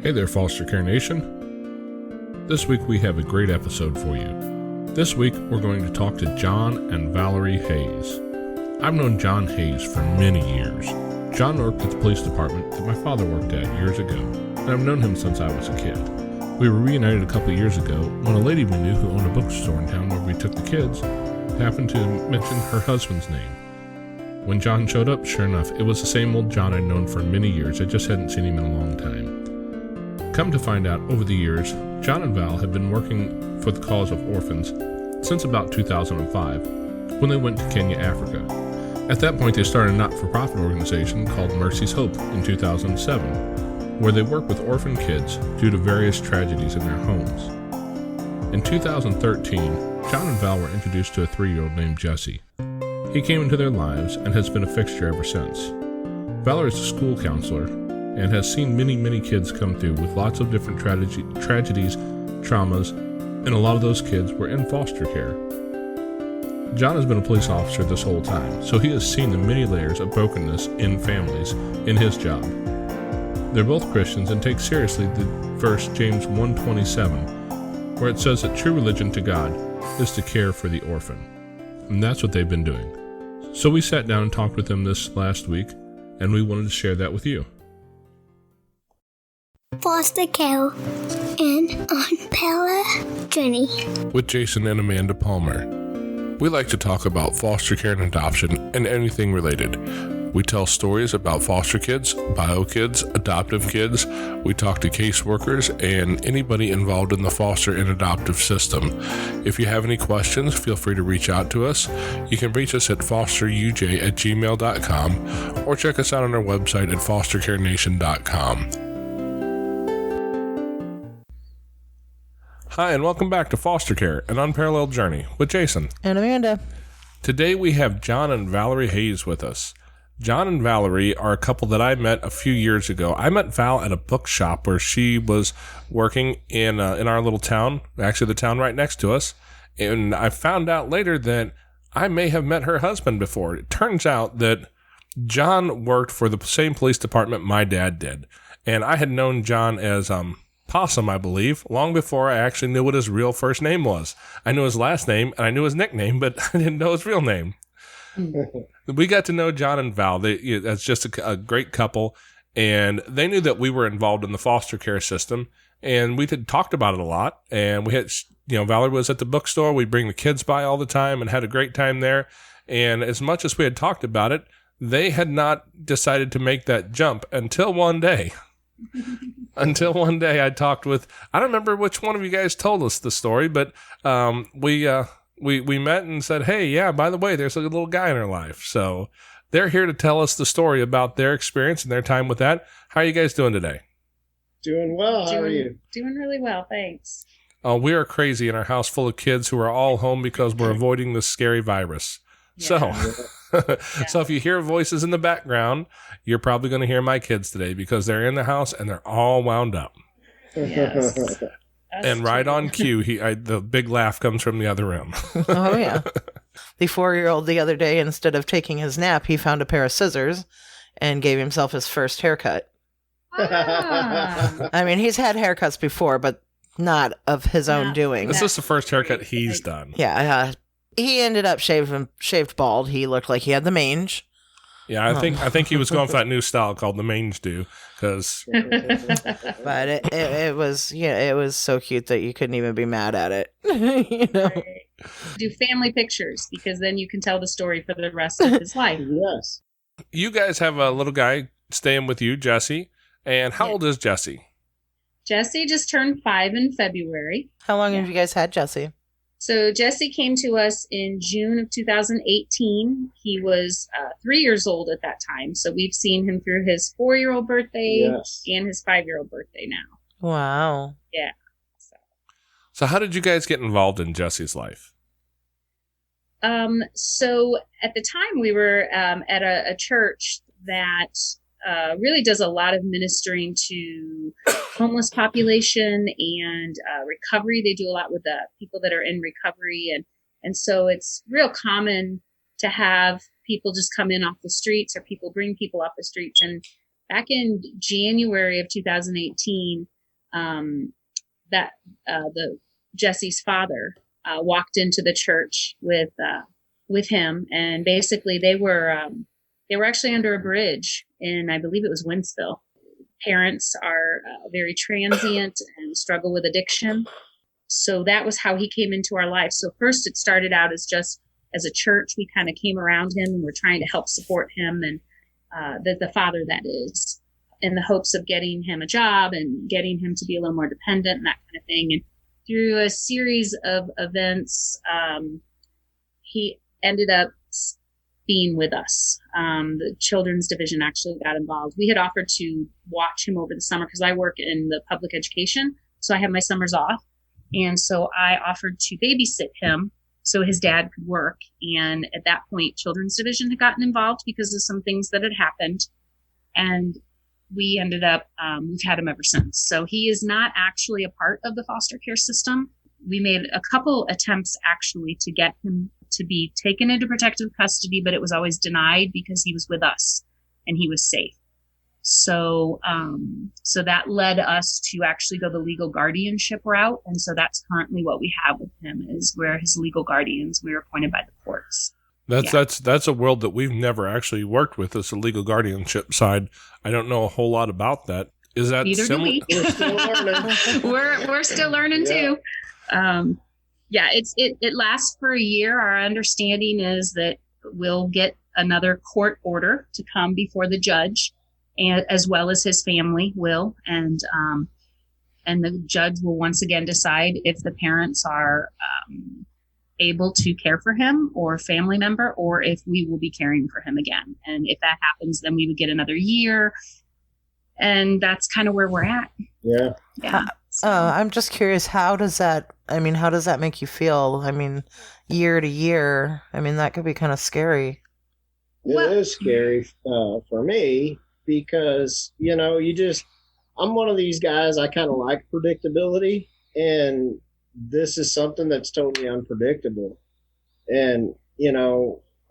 Hey there, Foster Care Nation. This week we have a great episode for you. This week we're going to talk to John and Valerie Hayes. I've known John Hayes for many years. John worked at the police department that my father worked at years ago, and I've known him since I was a kid. We were reunited a couple of years ago when a lady we knew who owned a bookstore in town where we took the kids happened to mention her husband's name. When John showed up, sure enough, it was the same old John I'd known for many years. I just hadn't seen him in a long time. Come to find out, over the years, John and Val had been working for the cause of orphans since about 2005, when they went to Kenya, Africa. At that point, they started a not-for-profit organization called Mercy's Hope in 2007, where they work with orphan kids due to various tragedies in their homes. In 2013, John and Val were introduced to a 3-year-old named Jesse. He came into their lives and has been a fixture ever since. Valerie is a school counselor and has seen many kids come through with lots of different tragedies, traumas, and a lot of those kids were in foster care. John has been a police officer this whole time, so he has seen the many layers of brokenness in families in his job. They're both Christians and take seriously the verse James 1:27, where it says that true religion to God is to care for the orphan. And that's what they've been doing. So we sat down and talked with them this last week, and we wanted to share that with you. Foster Care and Unparalleled Journey With Jason and Amanda Palmer. We like to talk about foster care and adoption and anything related. We tell stories about foster kids, bio kids, adoptive kids. We talk to caseworkers and anybody involved in the foster and adoptive system. If you have any questions, feel free to reach out to us. You can reach us at fosteruj@gmail.com or check us out on our website at fostercarenation.com. Hi, and welcome back to Foster Care, an Unparalleled Journey with Jason and Amanda. Today we have John and Valerie Hayes with us. John and Valerie are a couple that I met a few years ago. I met Val at a bookshop where she was working in our little town, actually the town right next to us, and I found out later that I may have met her husband before. It turns out that John worked for the same police department my dad did, and I had known John as Possum, I believe, long before I actually knew what his real first name was. I knew his last name and I knew his nickname, but I didn't know his real name. We got to know John and Val. That's just a great couple, and they knew that we were involved in the foster care system, and we had talked about it a lot. And we had, Valerie was at the bookstore. We'd bring the kids by all the time and had a great time there. And as much as we had talked about it, they had not decided to make that jump until one day. Until one day I talked with, I don't remember which one of you guys told us the story, but we met and said, hey, yeah, by the way, there's a little guy in our life. So they're here to tell us the story about their experience and their time with that. How are you guys doing today? Doing well. How are you? Doing really well, thanks. We are crazy in our house full of kids who are all home because we're avoiding this scary virus. Yeah. So if you hear voices in the background, you're probably going to hear my kids today because they're in the house and they're all wound up. Yes. And right on cue, the big laugh comes from the other room. Oh, yeah. The 4-year-old the other day, instead of taking his nap, he found a pair of scissors and gave himself his first haircut. I mean, he's had haircuts before, but not of his own doing. This is the first haircut he's done. Yeah, he ended up shaved bald. He looked like he had the mange. Yeah, I think he was going for that new style called the mange do, because. But it was so cute that you couldn't even be mad at it. Right. Do family pictures because then you can tell the story for the rest of his life. Yes. You guys have a little guy staying with you, Jesse. And how old is Jesse? Jesse just turned 5 in February. How long have you guys had Jesse? So Jesse came to us in June of 2018. He was 3 years old at that time. So we've seen him through his 4-year-old birthday and his 5-year-old birthday now. Wow. Yeah. So how did you guys get involved in Jesse's life? So at the time we were at a church that really does a lot of ministering to homeless population and recovery. They do a lot with the people that are in recovery. And so it's real common to have people just come in off the streets or people bring people off the streets. And back in January of 2018, that the Jesse's father walked into the church with him, and basically they were actually under a bridge in, I believe it was Winsville. Parents are very transient and struggle with addiction. So that was how he came into our life. So first it started out as just as a church, we kind of came around him and we're trying to help support him and the father, that is, in the hopes of getting him a job and getting him to be a little more dependent and that kind of thing. And through a series of events, he ended up being with us. The children's division actually got involved. We had offered to watch him over the summer because I work in the public education, so I have my summers off. And so I offered to babysit him so his dad could work. And at that point, children's division had gotten involved because of some things that had happened. And we ended up, we've had him ever since. So he is not actually a part of the foster care system. We made a couple attempts actually to get him to be taken into protective custody, but it was always denied because he was with us and he was safe. So, so that led us to actually go the legal guardianship route. And so that's currently what we have with him, is we're his legal guardians. We were appointed by the courts. That's a world that we've never actually worked with, as a legal guardianship side. I don't know a whole lot about that. Is that Neither similar? do we. We're still learning. we're still learning too. It lasts for a year. Our understanding is that we'll get another court order to come before the judge, and as well as his family will, and the judge will once again decide if the parents are able to care for him or family member, or if we will be caring for him again. And if that happens, then we would get another year, and that's kind of where we're at. Yeah. I'm just curious, how does that make you feel? I mean, year to year, that could be kind of scary. It is scary for me because, I'm one of these guys, I kind of like predictability, and this is something that's totally unpredictable. And,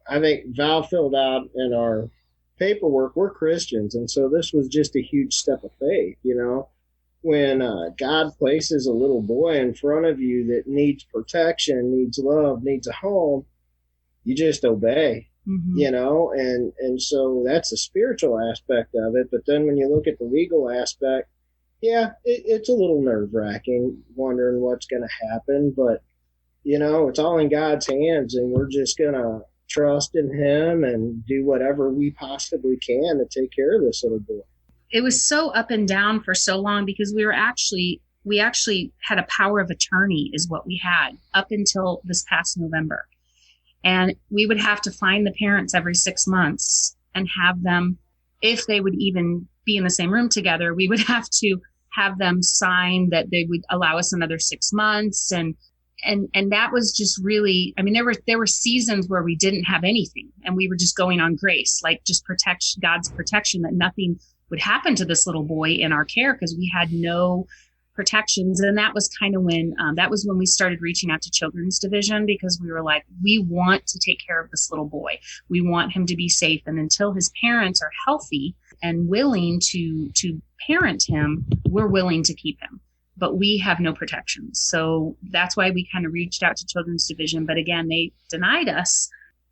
I think Val filled out in our paperwork, we're Christians, and so this was just a huge step of faith, when God places a little boy in front of you that needs protection, needs love, needs a home, you just obey, and so that's the spiritual aspect of it. But then when you look at the legal aspect, it's a little nerve-wracking, wondering what's going to happen. But, it's all in God's hands, and we're just going to trust in him and do whatever we possibly can to take care of this little boy. It was so up and down for so long because we actually had a power of attorney is what we had up until this past November. And we would have to find the parents every 6 months and have them, if they would even be in the same room together, we would have to have them sign that they would allow us another 6 months. And that was just really, there were seasons where we didn't have anything and we were just going on grace, like just God's protection, that nothing would happen to this little boy in our care because we had no protections. And that was kind of when we started reaching out to children's division, because we were like, we want to take care of this little boy. We want him to be safe. And until his parents are healthy and willing to parent him, we're willing to keep him. But we have no protections. So that's why we kind of reached out to children's division. But again, they denied us,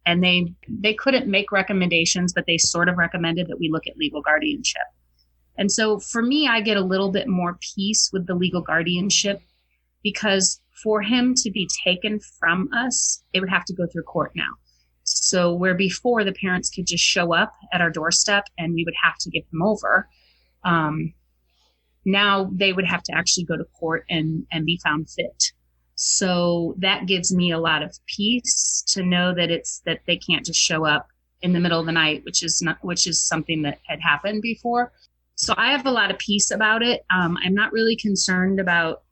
and they couldn't make recommendations, but they sort of recommended that we look at legal guardianship. And so for me, I get a little bit more peace with the legal guardianship, because for him to be taken from us, it would have to go through court now. So where before the parents could just show up at our doorstep and we would have to give him over, now they would have to actually go to court and be found fit. So that gives me a lot of peace to know that they can't just show up in the middle of the night, which is something that had happened before. So I have a lot of peace about it. I'm not really concerned about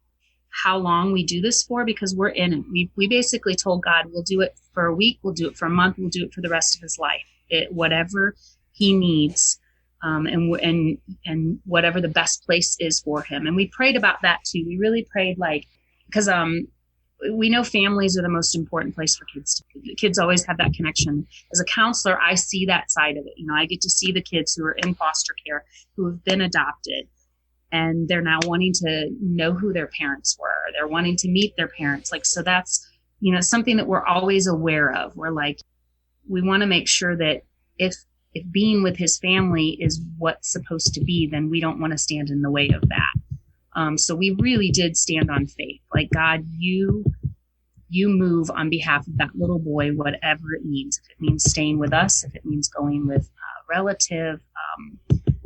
how long we do this for, because we're in it. We basically told God, we'll do it for a week, we'll do it for a month, we'll do it for the rest of his life. Whatever he needs, and whatever the best place is for him. And we prayed about that too. We really prayed, because we know families are the most important place for kids. Kids always have that connection. As a counselor, I see that side of it. You know, I get to see the kids who are in foster care, who have been adopted, and they're now wanting to know who their parents were. They're wanting to meet their parents. Like, so that's, you know, something that we're always aware of. We're like, we want to make sure that if being with his family is what's supposed to be, then we don't want to stand in the way of that. So we really did stand on faith. Like, God, you move on behalf of that little boy, whatever it means. If it means staying with us, if it means going with a relative,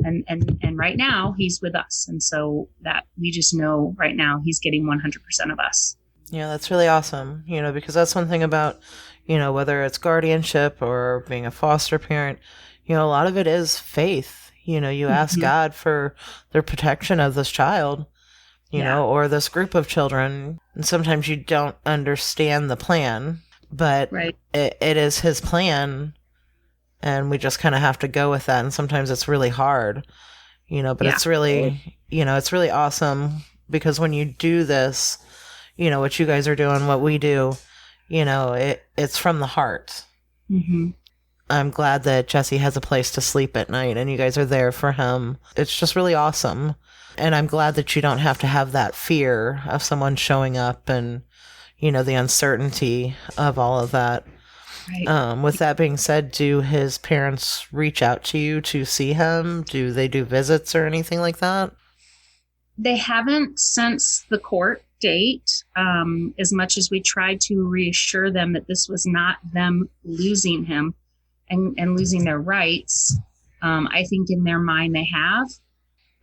and right now he's with us. And so that we just know right now he's getting 100% of us. Yeah, that's really awesome. You know, because that's one thing about, you know, whether it's guardianship or being a foster parent, you know, a lot of it is faith. You know, you ask God for their protection of this child, you know, or this group of children. And sometimes you don't understand the plan, but it is his plan. And we just kind of have to go with that. And sometimes it's really hard, you know, but it's really, you know, it's really awesome because when you do this, you know, what you guys are doing, what we do, you know, it's from the heart. I'm glad that Jesse has a place to sleep at night and you guys are there for him. It's just really awesome. And I'm glad that you don't have to have that fear of someone showing up and, you know, the uncertainty of all of that. With that being said, do his parents reach out to you to see him? Do they do visits or anything like that? They haven't since the court date, as much as we tried to reassure them that this was not them losing him and losing their rights. I think in their mind they have.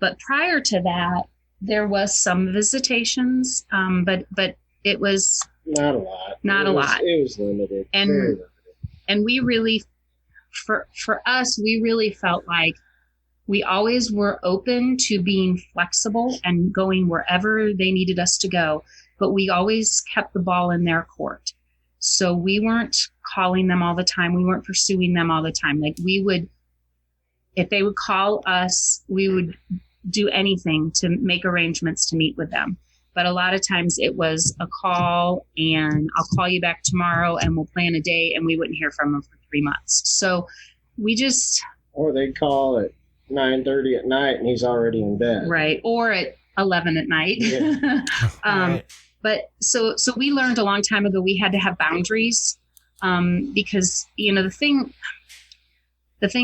But prior to that, there was some visitations, but it was not a lot. It was limited. And very limited. And we really, for us, we really felt like we always were open to being flexible and going wherever they needed us to go, but we always kept the ball in their court. So we weren't calling them all the time. We weren't pursuing them all the time. Like, we would, if they would call us, we would do anything to make arrangements to meet with them. But a lot of times it was a call and I'll call you back tomorrow and we'll plan a day, and we wouldn't hear from them for 3 months. So we just... Or they'd call at 9:30 at night and he's already in bed. Right. Or at 11 at night. Yeah. But so we learned a long time ago we had to have boundaries, because, you know, the thing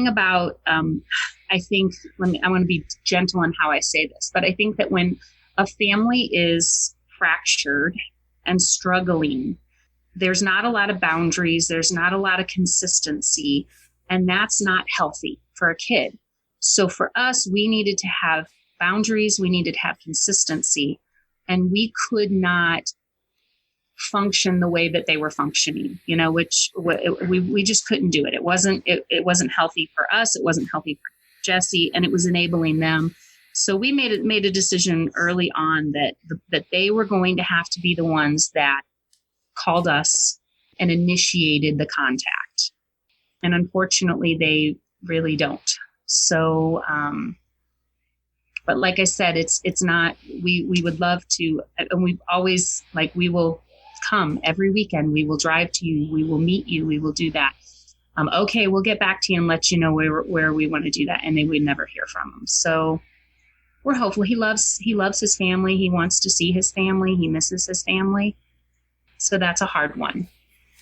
about, I think, I want to be gentle in how I say this, but I think that when a family is fractured and struggling, there's not a lot of boundaries, there's not a lot of consistency, and that's not healthy for a kid. So for us, we needed to have boundaries, we needed to have consistency, and we could not function the way that they were functioning, you know, which we just couldn't do it. It wasn't healthy for us, it wasn't healthy for Jesse, and it was enabling them. So we made a decision early on that they were going to have to be the ones that called us and initiated the contact. And unfortunately, they really don't. So, but like I said, it's not, we would love to, and we've always, like, we will come every weekend. We will drive to you. We will meet you. We will do that. Okay, we'll get back to you and let you know where we want to do that. And they would never hear from them. So we're hopeful. He loves his family. He wants to see his family. He misses his family. So that's a hard one.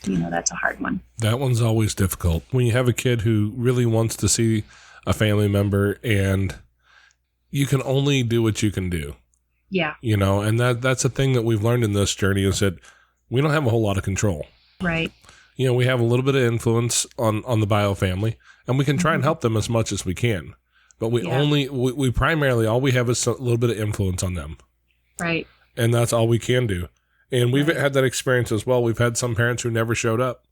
You know, that's a hard one. That one's always difficult. When you have a kid who really wants to see a family member and you can only do what you can do. Yeah. You know, and that's a thing that we've learned in this journey is that we don't have a whole lot of control. Right. You know, we have a little bit of influence on the bio family, and we can try and help them as much as we can. But we primarily, all we have is a little bit of influence on them. Right. And that's all we can do. And we've had that experience as well. We've had some parents who never showed up.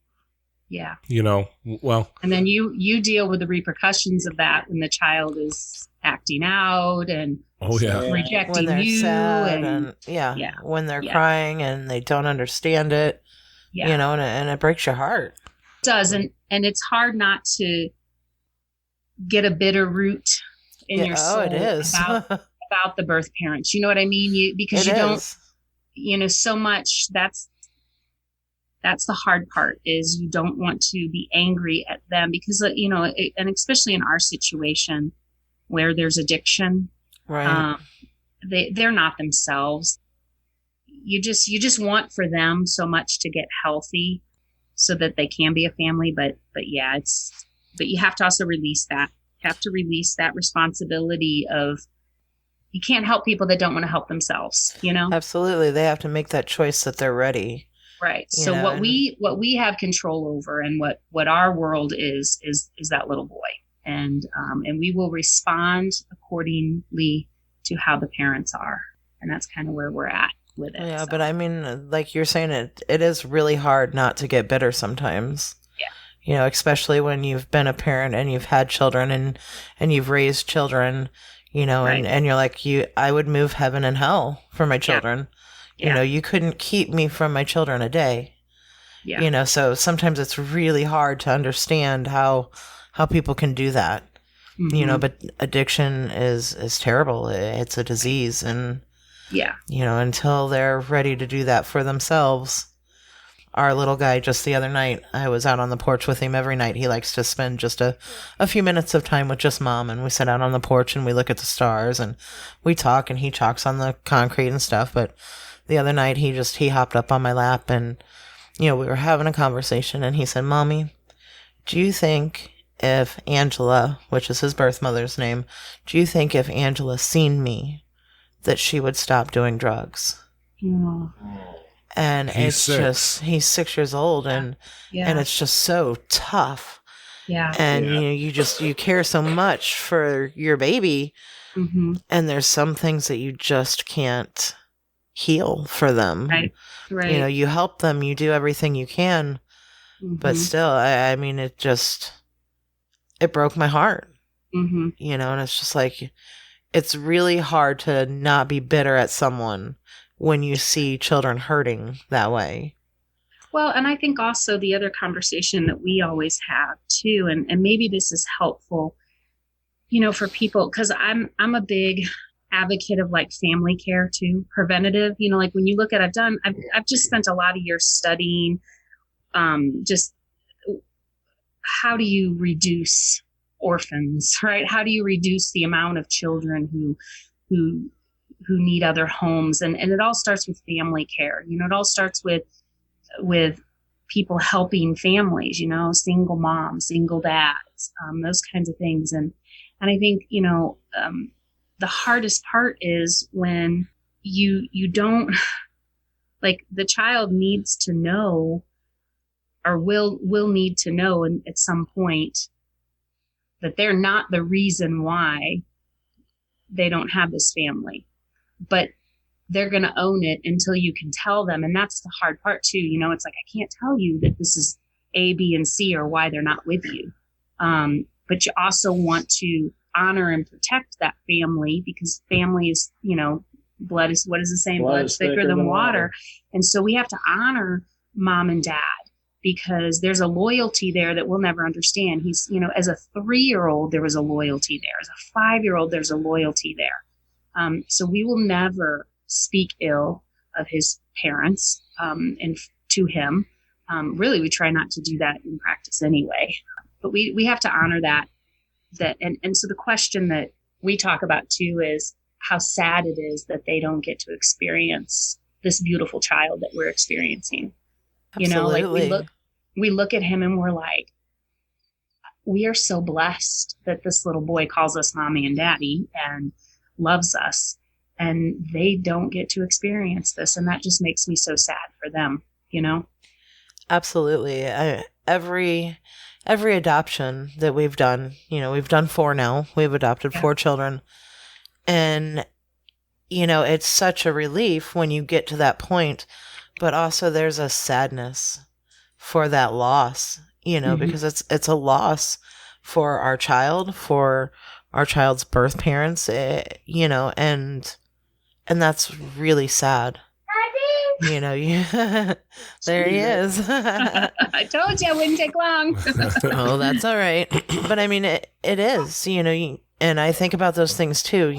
Yeah. You know, well. And then you deal with the repercussions of that when the child is acting out and rejecting when they're you. Sad and when they're crying and they don't understand it. Yeah. You know, and it breaks your heart. It does. And it's hard not to get a bitter root in your soul. Oh, it is. about the birth parents. You know what I mean? Because you don't, you know, so much that's That's the hard part, is you don't want to be angry at them because, and especially in our situation where there's addiction, Right. They're not themselves. You just want for them so much to get healthy so that they can be a family. But yeah, but you have to also release that. You have to release that responsibility of, you can't help people that don't want to help themselves, Absolutely. They have to make that choice that they're ready. Right. So what we have control over, and what our world is that little boy. And we will respond accordingly to how the parents are. And that's kind of where we're at with it. Yeah, so. but I mean, like you're saying, it is really hard not to get bitter sometimes. Yeah. Especially when you've been a parent and you've had children and you've raised children, Right. and you're like, I would move heaven and hell for my children. Yeah. You couldn't keep me from my children a day. Yeah. So sometimes it's really hard to understand how people can do that. Mm-hmm. But addiction is terrible. It's a disease, and until they're ready to do that for themselves. Our little guy, just the other night, I was out on the porch with him every night. He likes to spend just a few minutes of time with just mom, and we sit out on the porch and we look at the stars and we talk, and he chalks on the concrete and stuff. But the other night he hopped up on my lap, and we were having a conversation, and he said, "Mommy, do you think if Angela," which is his birth mother's name, "do you think if Angela seen me that she would stop doing drugs?" Oh. And He's it's 6. just, he's 6 years old, and it's just so tough. Yeah. And you care so much for your baby, Mm-hmm. and there's some things that you just can't heal for them. Right. You help them, you do everything you can, Mm-hmm. but still, I mean, it broke my heart. Mm-hmm. And it's just like, it's really hard to not be bitter at someone when you see children hurting that way. Well, and I think also the other conversation that we always have too, and maybe this is helpful, for people, because I'm a big advocate of like family care too, preventative. Like when you look at, I've just spent a lot of years studying, just how do you reduce orphans, right? How do you reduce the amount of children who need other homes? And it all starts with family care. It all starts with people helping families, single moms, single dads, those kinds of things. And I think, the hardest part is when you don't, like, the child needs to know, or will need to know at some point, that they're not the reason why they don't have this family. But they're going to own it until you can tell them. And that's the hard part too. It's like, I can't tell you that this is A, B, and C, or why they're not with you. But you also want to honor and protect that family, because family is, blood is, what is the saying? Blood's thicker than water. And so we have to honor mom and dad, because there's a loyalty there that we'll never understand. He's, as a 3-year-old, there was a loyalty there. As a 5-year-old, there's a loyalty there. So we will never speak ill of his parents, and to him. Really, we try not to do that in practice anyway. But we have to honor that. And so the question that we talk about too is how sad it is that they don't get to experience this beautiful child that we're experiencing. Absolutely. Like we look at him and we're like, we are so blessed that this little boy calls us mommy and daddy and loves us, and they don't get to experience this. And that just makes me so sad for them, Absolutely. Every adoption that we've done, we've done 4 now. We've adopted 4 children. And, it's such a relief when you get to that point, but also there's a sadness for that loss, because it's a loss for our child, for our child's birth parents, and that's really sad. There he is. I told you I wouldn't take long. Oh, that's all right. But I mean, it is, and I think about those things too,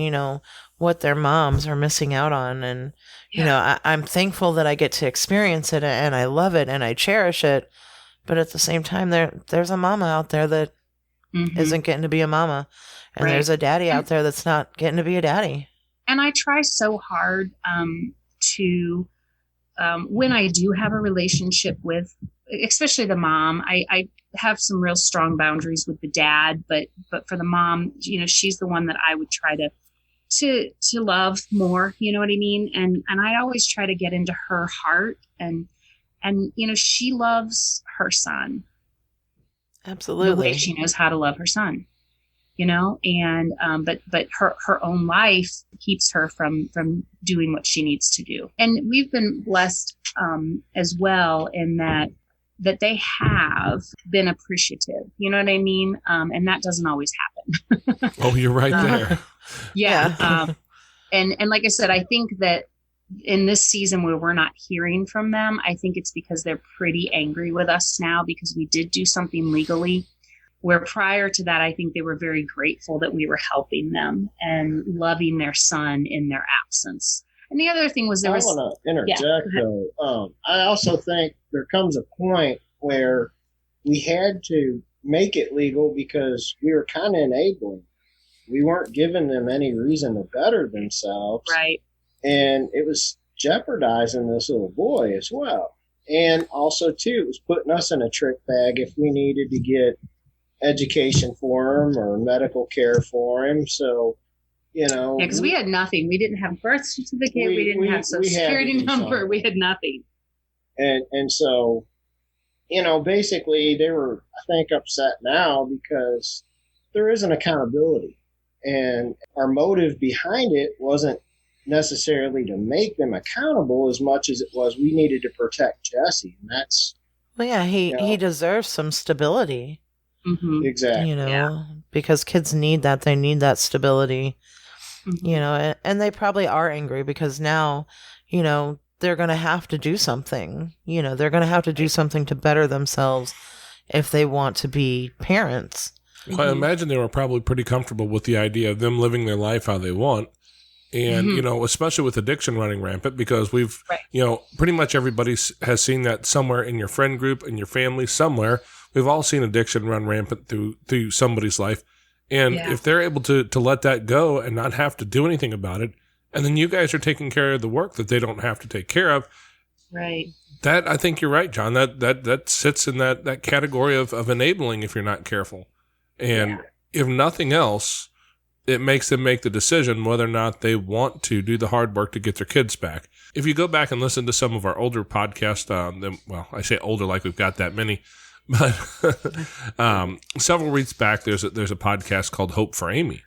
what their moms are missing out on. And, you know, I'm thankful that I get to experience it, and I love it and I cherish it. But at the same time, there's a mama out there that isn't getting to be a mama. And there's a daddy out there that's not getting to be a daddy. And I try so hard to, when I do have a relationship with, especially the mom, I have some real strong boundaries with the dad, but for the mom, you know, she's the one that I would try to love more, you know what I mean? And I always try to get into her heart, and you know, she loves her son. Absolutely. The way she knows how to love her son, you know, and but her own life keeps her from doing what she needs to do. And we've been blessed as well in that they have been appreciative, you know what I mean? And that doesn't always happen. Oh, you're right there. Yeah. And like I said, I think that in this season where we're not hearing from them, I think it's because they're pretty angry with us now because we did do something legally, where prior to that, I think they were very grateful that we were helping them and loving their son in their absence. And the other thing was I want to interject though. I also think there comes a point where we had to make it legal because we were kind of enabling. We weren't giving them any reason to better themselves. Right. And it was jeopardizing this little boy as well. And also, too, it was putting us in a trick bag if we needed to get education for him or medical care for him. So, you know. Yeah, because we had nothing. We didn't have a birth certificate. We didn't have Social Security number. We had nothing. And so, you know, basically they were, I think, upset now because there isn't accountability. And our motive behind it wasn't necessarily to make them accountable as much as it was we needed to protect Jesse. And that's... Well, yeah, he deserves some stability. Mm-hmm. Exactly. You know, because kids need that. They need that stability. Mm-hmm. You know, and they probably are angry because now, you know, they're going to have to do something. You know, they're going to have to do something to better themselves if they want to be parents. Well, I imagine they were probably pretty comfortable with the idea of them living their life how they want. And, you know, especially with addiction running rampant, because we've, you know, pretty much everybody has seen that somewhere in your friend group, in your family, somewhere. We've all seen addiction run rampant through somebody's life. And if they're able to let that go and not have to do anything about it, and then you guys are taking care of the work that they don't have to take care of. Right. That, I think you're right, John. That sits in that category of enabling if you're not careful. And if nothing else, it makes them make the decision whether or not they want to do the hard work to get their kids back. If you go back and listen to some of our older podcasts, well, I say older like we've got that many, but several weeks back, there's a podcast called Hope for Amy.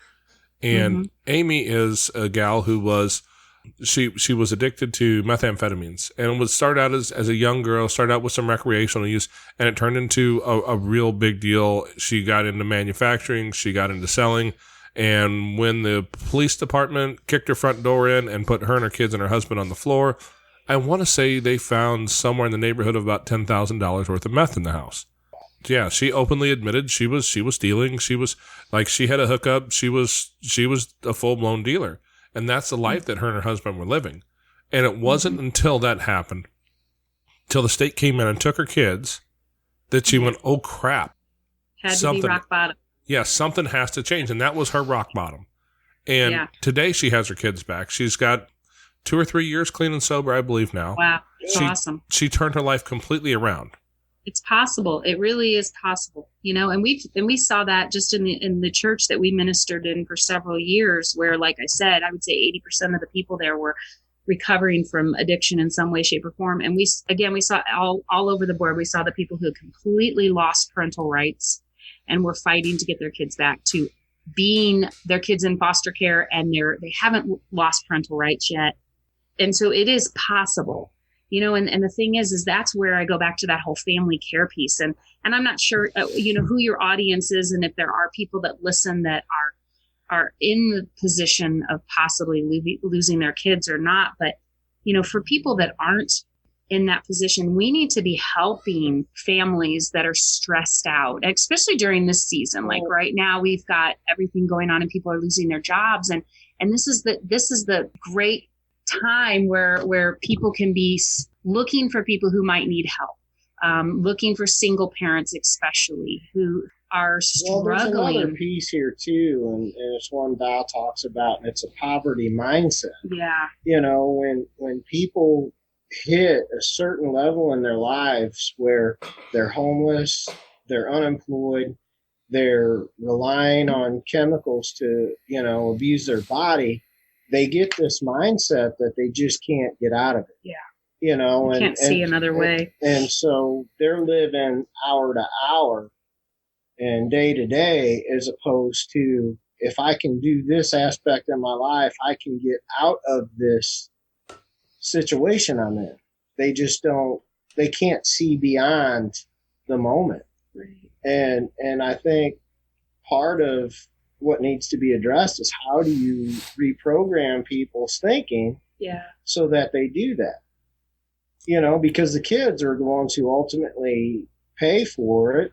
And Amy is a gal who was addicted to methamphetamines and would start out as a young girl, start out with some recreational use, and it turned into a real big deal. She got into manufacturing, she got into selling. And when the police department kicked her front door in and put her and her kids and her husband on the floor, I want to say they found somewhere in the neighborhood of about $10,000 worth of meth in the house. Yeah, she openly admitted she was stealing. She was like, she had a hookup. She was a full-blown dealer. And that's the life that her and her husband were living. And it wasn't until that happened, till the state came in and took her kids, that she went, oh crap. Had to be rock bottom. Yes, something has to change, and that was her rock bottom. And today she has her kids back. She's got 2 or 3 years clean and sober, I believe now. Wow, it's awesome. She turned her life completely around. It's possible. It really is possible, you know. And we saw that just in the church that we ministered in for several years, where, like I said, I would say 80% of the people there were recovering from addiction in some way, shape, or form. And we saw all over the board. We saw the people who had completely lost parental rights and were fighting to get their kids back to being their kids in foster care, and they haven't lost parental rights yet. And so it is possible, you know, and the thing is that's where I go back to that whole family care piece. And I'm not sure, you know, who your audience is, and if there are people that listen that are in the position of possibly losing their kids or not. But, you know, for people that aren't in that position, we need to be helping families that are stressed out, especially during this season. Like right now, we've got everything going on and people are losing their jobs. And And this is the great time where people can be looking for people who might need help, looking for single parents, especially who are struggling. Well, there's another piece here too, and it's one Val talks about, and it's a poverty mindset. Yeah. You know, when people hit a certain level in their lives where they're homeless, they're unemployed, they're relying on chemicals to, you know, abuse their body, they get this mindset that they just can't get out of it. Yeah. You know, and can't see another way. And so they're living hour to hour and day to day, as opposed to, if I can do this aspect of my life, I can get out of this situation I'm in. They just they can't see beyond the moment. Right. And I think part of what needs to be addressed is, how do you reprogram people's thinking so that they do that? You know, because the kids are the ones who ultimately pay for it,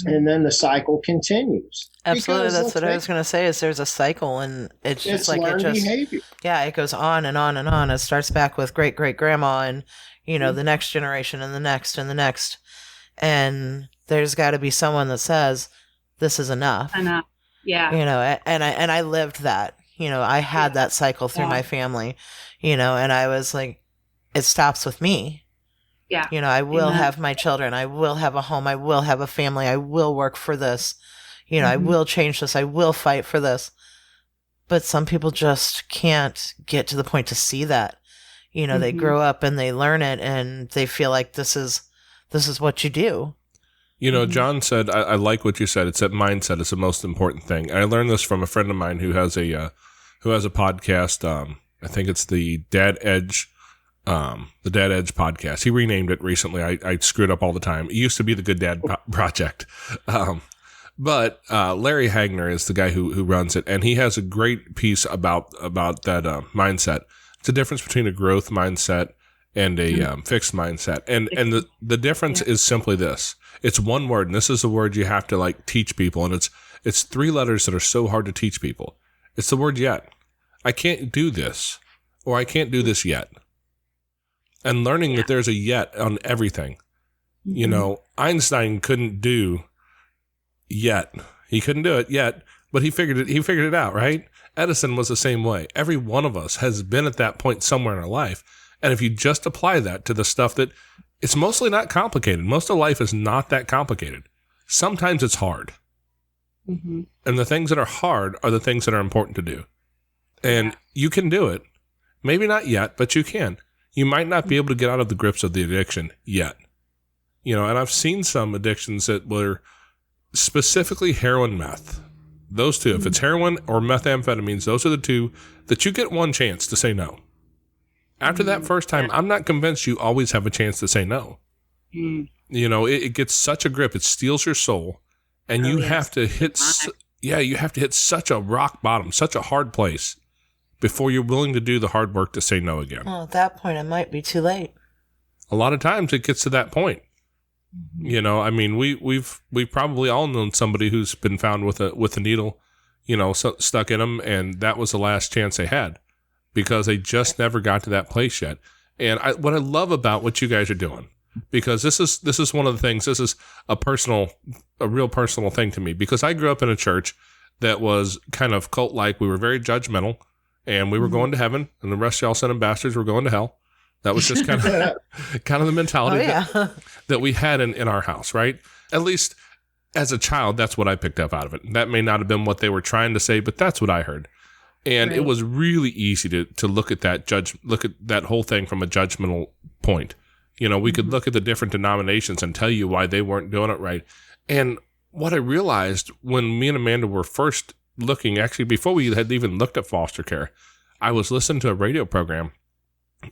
and then the cycle continues. Absolutely. Because That's what I was going to say, is there's a cycle, and it's just like learned behavior. Yeah, it goes on and on and on. It starts back with great-great-grandma, and, you know, the next generation, and the next, and the next. And there's got to be someone that says, this is enough. Enough. Yeah. You know, and I lived that. You know, I had that cycle through my family, you know, and I was like, it stops with me. Yeah. You know, I will have my children. I will have a home. I will have a family. I will work for this. You know, I will change this. I will fight for this. But some people just can't get to the point to see that. You know, they grow up and they learn it, and they feel like this is what you do. You know, John said, I like what you said. It's that mindset is the most important thing. And I learned this from a friend of mine who has a podcast. I think it's the Dad Edge podcast. He renamed it recently. I screw it up all the time. It used to be the Good Dad Project. But Larry Hagner is the guy who runs it, and he has a great piece about that mindset. It's the difference between a growth mindset and a fixed mindset. And the difference is simply this. It's one word, and this is the word you have to like teach people, and it's 3 letters that are so hard to teach people. It's the word yet. I can't do this, or I can't do this yet. And learning that there's a yet on everything. You know, Einstein couldn't do yet. He couldn't do it yet, but he figured it out, right? Edison was the same way. Every one of us has been at that point somewhere in our life. And if you just apply that to the stuff that it's mostly not complicated. Most of life is not that complicated. Sometimes it's hard. And the things that are hard are the things that are important to do. And you can do it. Maybe not yet, but you can. You might not be able to get out of the grips of the addiction yet. You know, and I've seen some addictions that were specifically heroin, meth. Those two, if it's heroin or methamphetamines, those are the two that you get one chance to say no. After that first time, I'm not convinced you always have a chance to say no. You know, it gets such a grip. It steals your soul. And you have to hit, you have to hit such a rock bottom, such a hard place before you're willing to do the hard work to say no again. Well, at that point, it might be too late. A lot of times it gets to that point. You know, I mean, we've probably all known somebody who's been found with a needle, you know, stuck in them, and that was the last chance they had because they just never got to that place yet. And what I love about what you guys are doing, because this is one of the things, this is a real personal thing to me, because I grew up in a church that was kind of cult-like. We were very judgmental, and we were going to heaven, and the rest of y'all sinning bastards were going to hell. That was just kind of the mentality that we had in our house, right? At least as a child, that's what I picked up out of it. That may not have been what they were trying to say, but that's what I heard. And it was really easy to look at that whole thing from a judgmental point. You know, we could look at the different denominations and tell you why they weren't doing it right. And what I realized when me and Amanda were first looking, actually before we had even looked at foster care, I was listening to a radio program.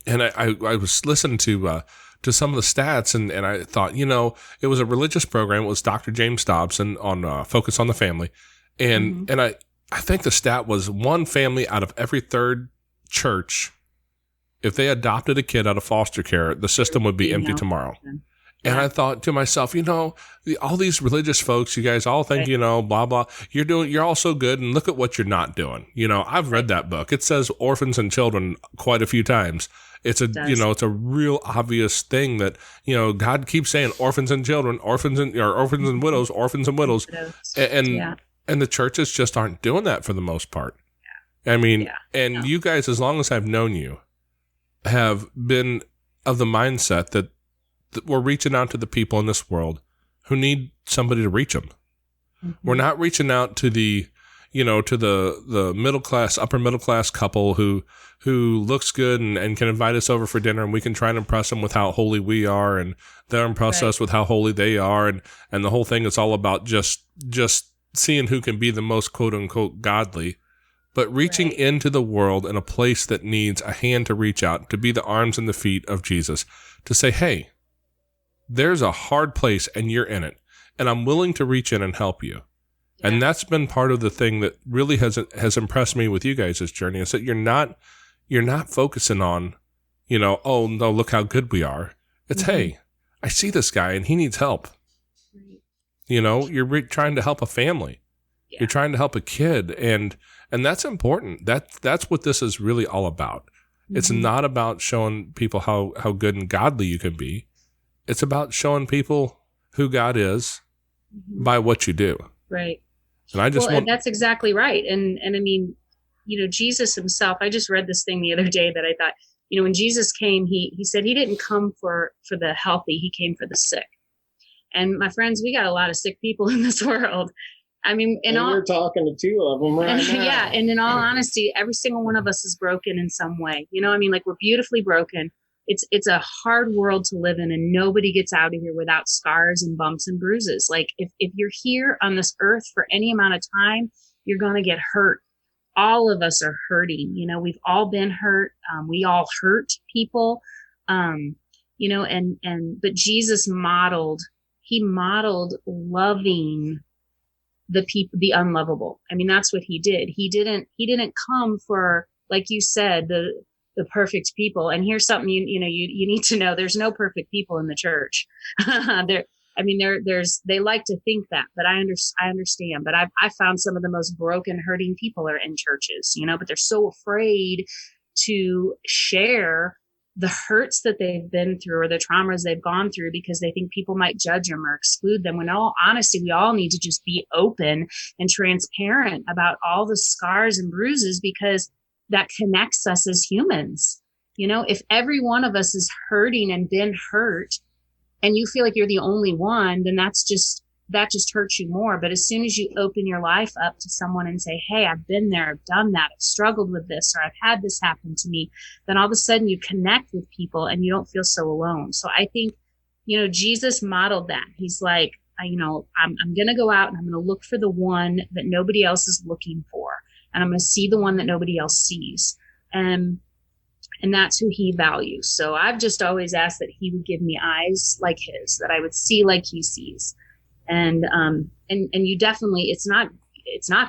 And I was listening to some of the stats, and I thought, you know, it was a religious program. It was Dr. James Dobson on Focus on the Family. And I think the stat was 1 family out of every 3rd church, if they adopted a kid out of foster care, the system would be empty tomorrow. And I thought to myself, all these religious folks, you guys all think, blah, blah, you're all so good. And look at what you're not doing. I've read that book. It says orphans and children quite a few times. It's it's a real obvious thing that, God keeps saying orphans and children, orphans and widows, orphans and widows. And the churches just aren't doing that for the most part. Yeah. I mean, you guys, as long as I've known you, have been of the mindset that we're reaching out to the people in this world who need somebody to reach them. Mm-hmm. We're not reaching out to the middle class, upper middle class couple who looks good and can invite us over for dinner, and we can try and impress them with how holy we are, and they'll impress us with how holy they are, and the whole thing is all about just seeing who can be the most quote unquote godly. But reaching into the world in a place that needs a hand to reach out, to be the arms and the feet of Jesus, to say, hey, there's a hard place and you're in it, and I'm willing to reach in and help you. Yeah. And that's been part of the thing that really has impressed me with you guys' journey, is that you're not focusing on, oh no, look how good we are. It's, hey, I see this guy and he needs help. Right. You're trying to help a family. Yeah. You're trying to help a kid, and that's important. That's what this is really all about. Mm-hmm. It's not about showing people how good and godly you can be. It's about showing people who God is by what you do. Right. And I just and that's exactly right. And I mean, Jesus himself, I just read this thing the other day that I thought, when Jesus came, he said he didn't come for the healthy, he came for the sick. And my friends, we got a lot of sick people in this world. I mean, we're talking to two of them right now. Yeah. And in all honesty, every single one of us is broken in some way. We're beautifully broken. It's a hard world to live in, and nobody gets out of here without scars and bumps and bruises. Like if you're here on this earth for any amount of time, you're going to get hurt. All of us are hurting. We've all been hurt. We all hurt people. But Jesus modeled loving the people, the unlovable. I mean, that's what he did. He didn't come for, like you said, the perfect people. And here's something you need to know: there's no perfect people in the church. They like to think that, but I understand. But I found some of the most broken, hurting people are in churches, but they're so afraid to share the hurts that they've been through or the traumas they've gone through, because they think people might judge them or exclude them. When in all honesty, we all need to just be open and transparent about all the scars and bruises, because that connects us as humans. If every one of us is hurting and been hurt, and you feel like you're the only one, then that just hurts you more. But as soon as you open your life up to someone and say, hey, I've been there, I've done that, I've struggled with this, or I've had this happen to me, then all of a sudden you connect with people and you don't feel so alone. So I think, Jesus modeled that. He's like, I'm going to go out and I'm going to look for the one that nobody else is looking for. And I'm going to see the one that nobody else sees. And that's who he values. So I've just always asked that he would give me eyes like his, that I would see like he sees. And you definitely, it's not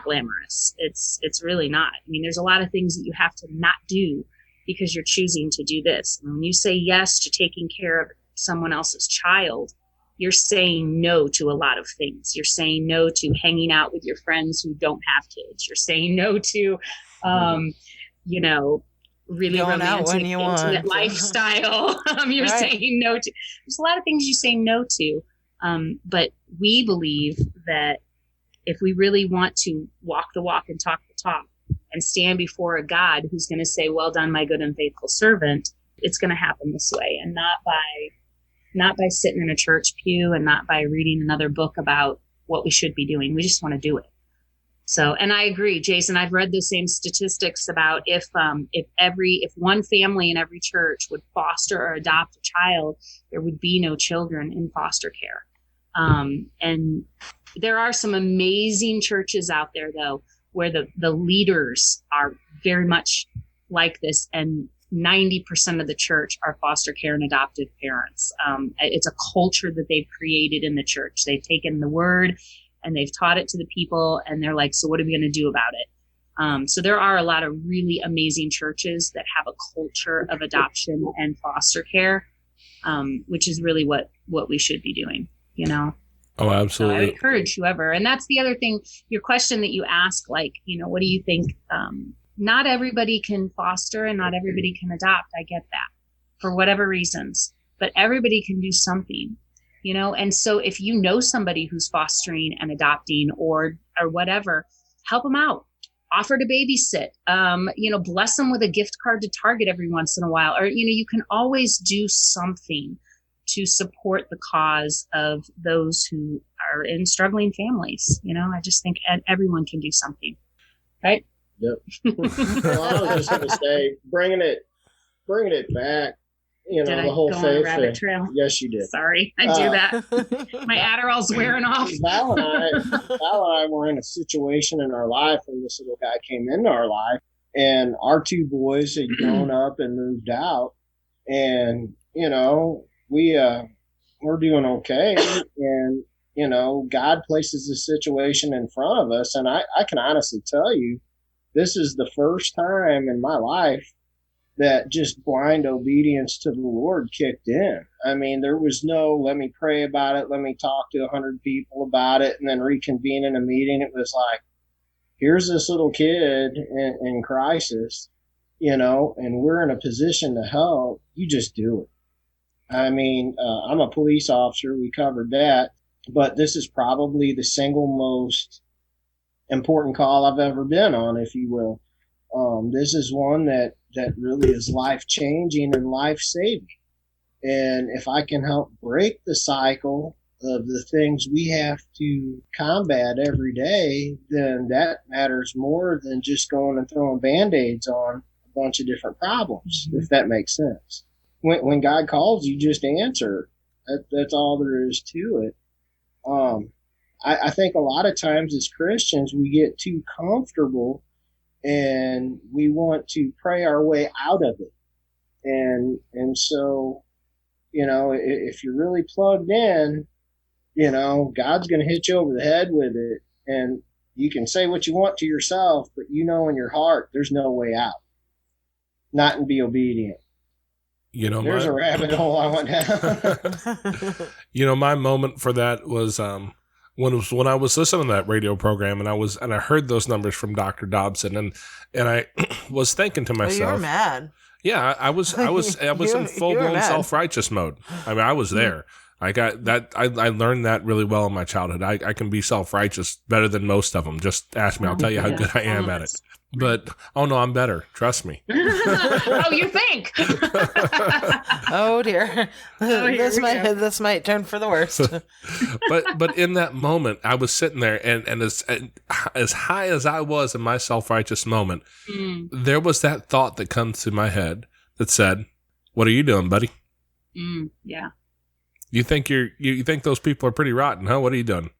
glamorous. It's really not. I mean, there's a lot of things that you have to not do because you're choosing to do this. And when you say yes to taking care of someone else's child, you're saying no to a lot of things. You're saying no to hanging out with your friends who don't have kids. You're saying no to, really going romantic, out when you intimate want. lifestyle. You're Right. saying no to. There's a lot of things you say no to. But we believe that if we really want to walk the walk and talk the talk and stand before a God who's going to say, well done, my good and faithful servant, it's going to happen this way, and not by sitting in a church pew and not by reading another book about what we should be doing. We just want to do it. So, and I agree, Jason, I've read the same statistics about if one family in every church would foster or adopt a child, there would be no children in foster care. And there are some amazing churches out there, though, where the leaders are very much like this, and 90% of the church are foster care and adoptive parents. It's a culture that they've created in the church. They've taken the word and they've taught it to the people, and they're like, so what are we going to do about it? So there are a lot of really amazing churches that have a culture of adoption and foster care. which is really what we should be doing, Oh, So I absolutely. encourage whoever. And that's the other thing, your question that you ask, like, what do you think? Not everybody can foster and not everybody can adopt. I get that for whatever reasons, but everybody can do something, And so if you know somebody who's fostering and adopting or whatever, help them out. Offer to babysit, bless them with a gift card to Target every once in a while. Or, you can always do something to support the cause of those who are in struggling families. I just think everyone can do something. Right? Yep. Well, I was just going to say, bringing it back, Did the I whole go on a faith rabbit thing. trail? Yes, you did. Sorry, I do that. My Adderall's wearing off. Val and I were in a situation in our life when this little guy came into our life, and our two boys had grown up and moved out, and we're doing okay, and God places this situation in front of us, and I can honestly tell you, this is the first time in my life that just blind obedience to the Lord kicked in. I mean, there was no, let me pray about it, let me talk to 100 people about it, and then reconvene in a meeting. It was like, here's this little kid in crisis, and we're in a position to help. You just do it. I mean, I'm a police officer. We covered that. But this is probably the single most important call I've ever been on, if you will. This is one that really is life-changing and life-saving. And if I can help break the cycle of the things we have to combat every day, then that matters more than just going and throwing Band-Aids on a bunch of different problems, if that makes sense. When God calls, you just answer. That's all there is to it. I think a lot of times as Christians, we get too comfortable and we want to pray our way out of it. And so, if you're really plugged in, God's going to hit you over the head with it. And you can say what you want to yourself, but in your heart, there's no way out. Not and be obedient. There's a rabbit hole I went down. My moment for that was when I was listening to that radio program and I heard those numbers from Dr. Dobson and I was thinking to myself, you were mad. Yeah, I was in full blown self-righteous mode. I mean, I was there. I got that. I learned that really well in my childhood. I can be self-righteous better than most of them. Just ask me. I'll tell you how good I am at it. But, oh no, I'm better. Trust me. Oh, you think? Oh dear. This might turn for the worst. but in that moment, I was sitting there and as high as I was in my self-righteous moment, there was that thought that comes to my head that said, "What are you doing, buddy? Yeah. You think you think those people are pretty rotten, huh? What are you doing?"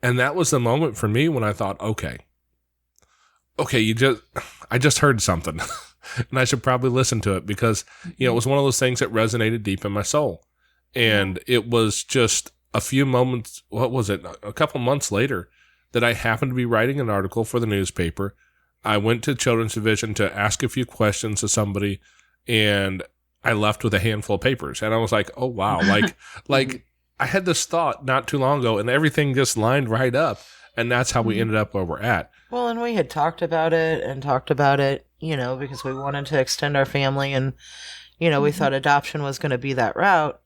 And that was the moment for me when I thought, okay, I just heard something and I should probably listen to it because, it was one of those things that resonated deep in my soul. And it was just a few moments, a couple months later that I happened to be writing an article for the newspaper. I went to Children's Division to ask a few questions to somebody and I left with a handful of papers and I was like, oh wow. Like I had this thought not too long ago and everything just lined right up. And that's how we ended up where we're at. Well, and we had talked about it, because we wanted to extend our family and, we thought adoption was going to be that route.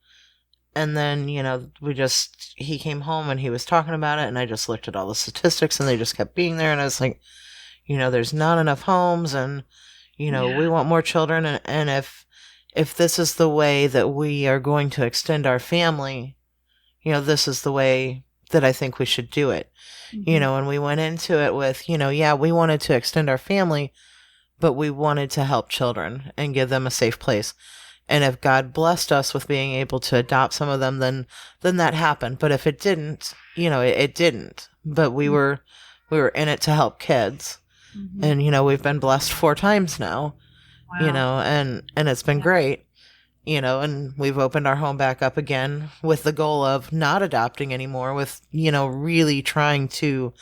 And then, he came home and he was talking about it and I just looked at all the statistics and they just kept being there. And I was like, there's not enough homes and, we want more children. And if this is the way that we are going to extend our family, this is the way that I think we should do it. And we went into it with, we wanted to extend our family, but we wanted to help children and give them a safe place. And if God blessed us with being able to adopt some of them, then that happened. But if it didn't, it didn't. But we were in it to help kids. And, we've been blessed 4 times now, and it's been great. And we've opened our home back up again with the goal of not adopting anymore, with, really trying to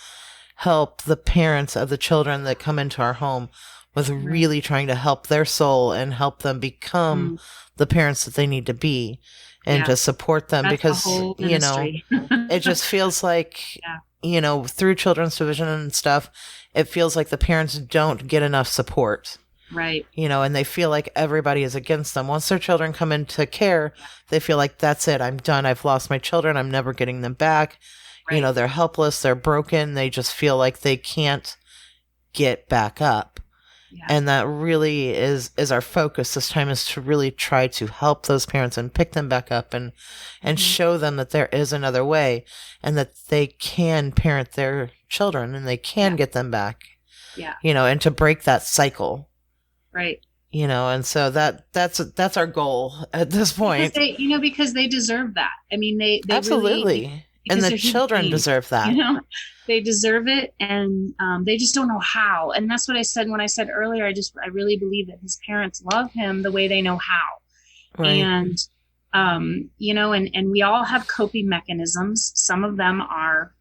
help the parents of the children that come into our home with really trying to help their soul and help them become the parents that they need to be, and to support them. That's because, the whole you know, ministry. it just feels like, you know, through children's division and stuff, it feels like the parents don't get enough support. Right. You know, and they feel like everybody is against them. Once their children come into care, they feel like, that's it. I'm done. I've lost my children. I'm never getting them back. Right. You know, they're helpless. They're broken. They just feel like they can't get back up. Yeah. And that really is our focus this time, is to really try to help those parents and pick them back up and show them that there is another way, and that they can parent their children and they can get them back. Yeah. You know, and to break that cycle. Right. You know, and so that's our goal at this point. Because they deserve that. I mean, they absolutely. Really, and the children deserve that. You know, they deserve it, and they just don't know how. And that's what I said when I said earlier. I really believe that his parents love him the way they know how. Right. And you know, and we all have coping mechanisms. Some of them are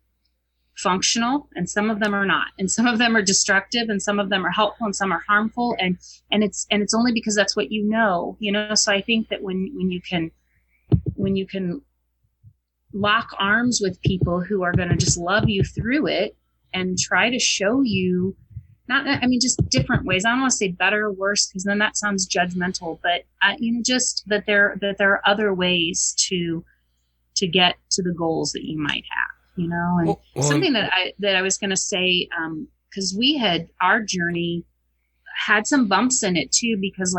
functional and some of them are not, and some of them are destructive and some of them are helpful and some are harmful, and it's only because that's what you know. So I think that when you can lock arms with people who are going to just love you through it and try to show you just different ways. I don't want to say better or worse, because then that sounds judgmental, but just that there are other ways to get to the goals that you might have. And something that I was going to say, because our journey had some bumps in it too, because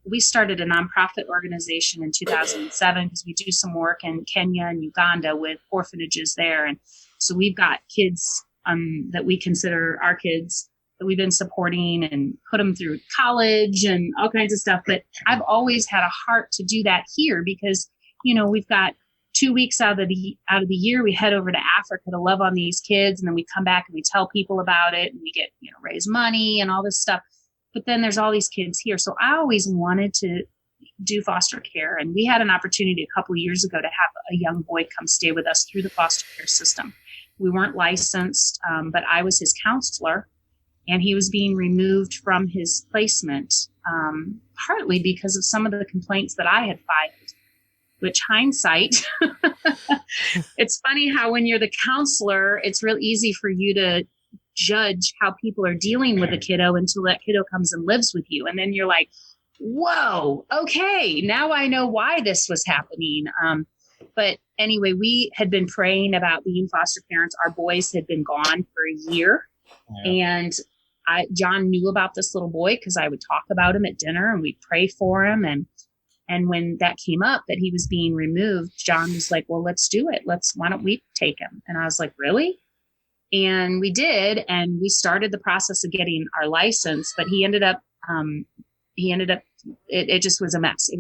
we started a nonprofit organization in 2007 because we do some work in Kenya and Uganda with orphanages there. And so we've got kids that we consider our kids that we've been supporting and put them through college and all kinds of stuff. But I've always had a heart to do that here because, we've got 2 weeks out of the year, we head over to Africa to love on these kids. And then we come back and we tell people about it and we get, raise money and all this stuff. But then there's all these kids here. So I always wanted to do foster care. And we had an opportunity a couple of years ago to have a young boy come stay with us through the foster care system. We weren't licensed, but I was his counselor, and he was being removed from his placement, partly because of some of the complaints that I had filed. Which hindsight, it's funny how when you're the counselor, it's real easy for you to judge how people are dealing with a kiddo until that kiddo comes and lives with you. And then you're like, whoa, okay, now I know why this was happening. But anyway, we had been praying about being foster parents. Our boys had been gone for a year. Yeah. And John knew about this little boy because I would talk about him at dinner and we'd pray for him. And when that came up that he was being removed, John was like, well, let's do it. Why don't we take him? And I was like, really? And we did. And we started the process of getting our license, but he ended up, it just was a mess. It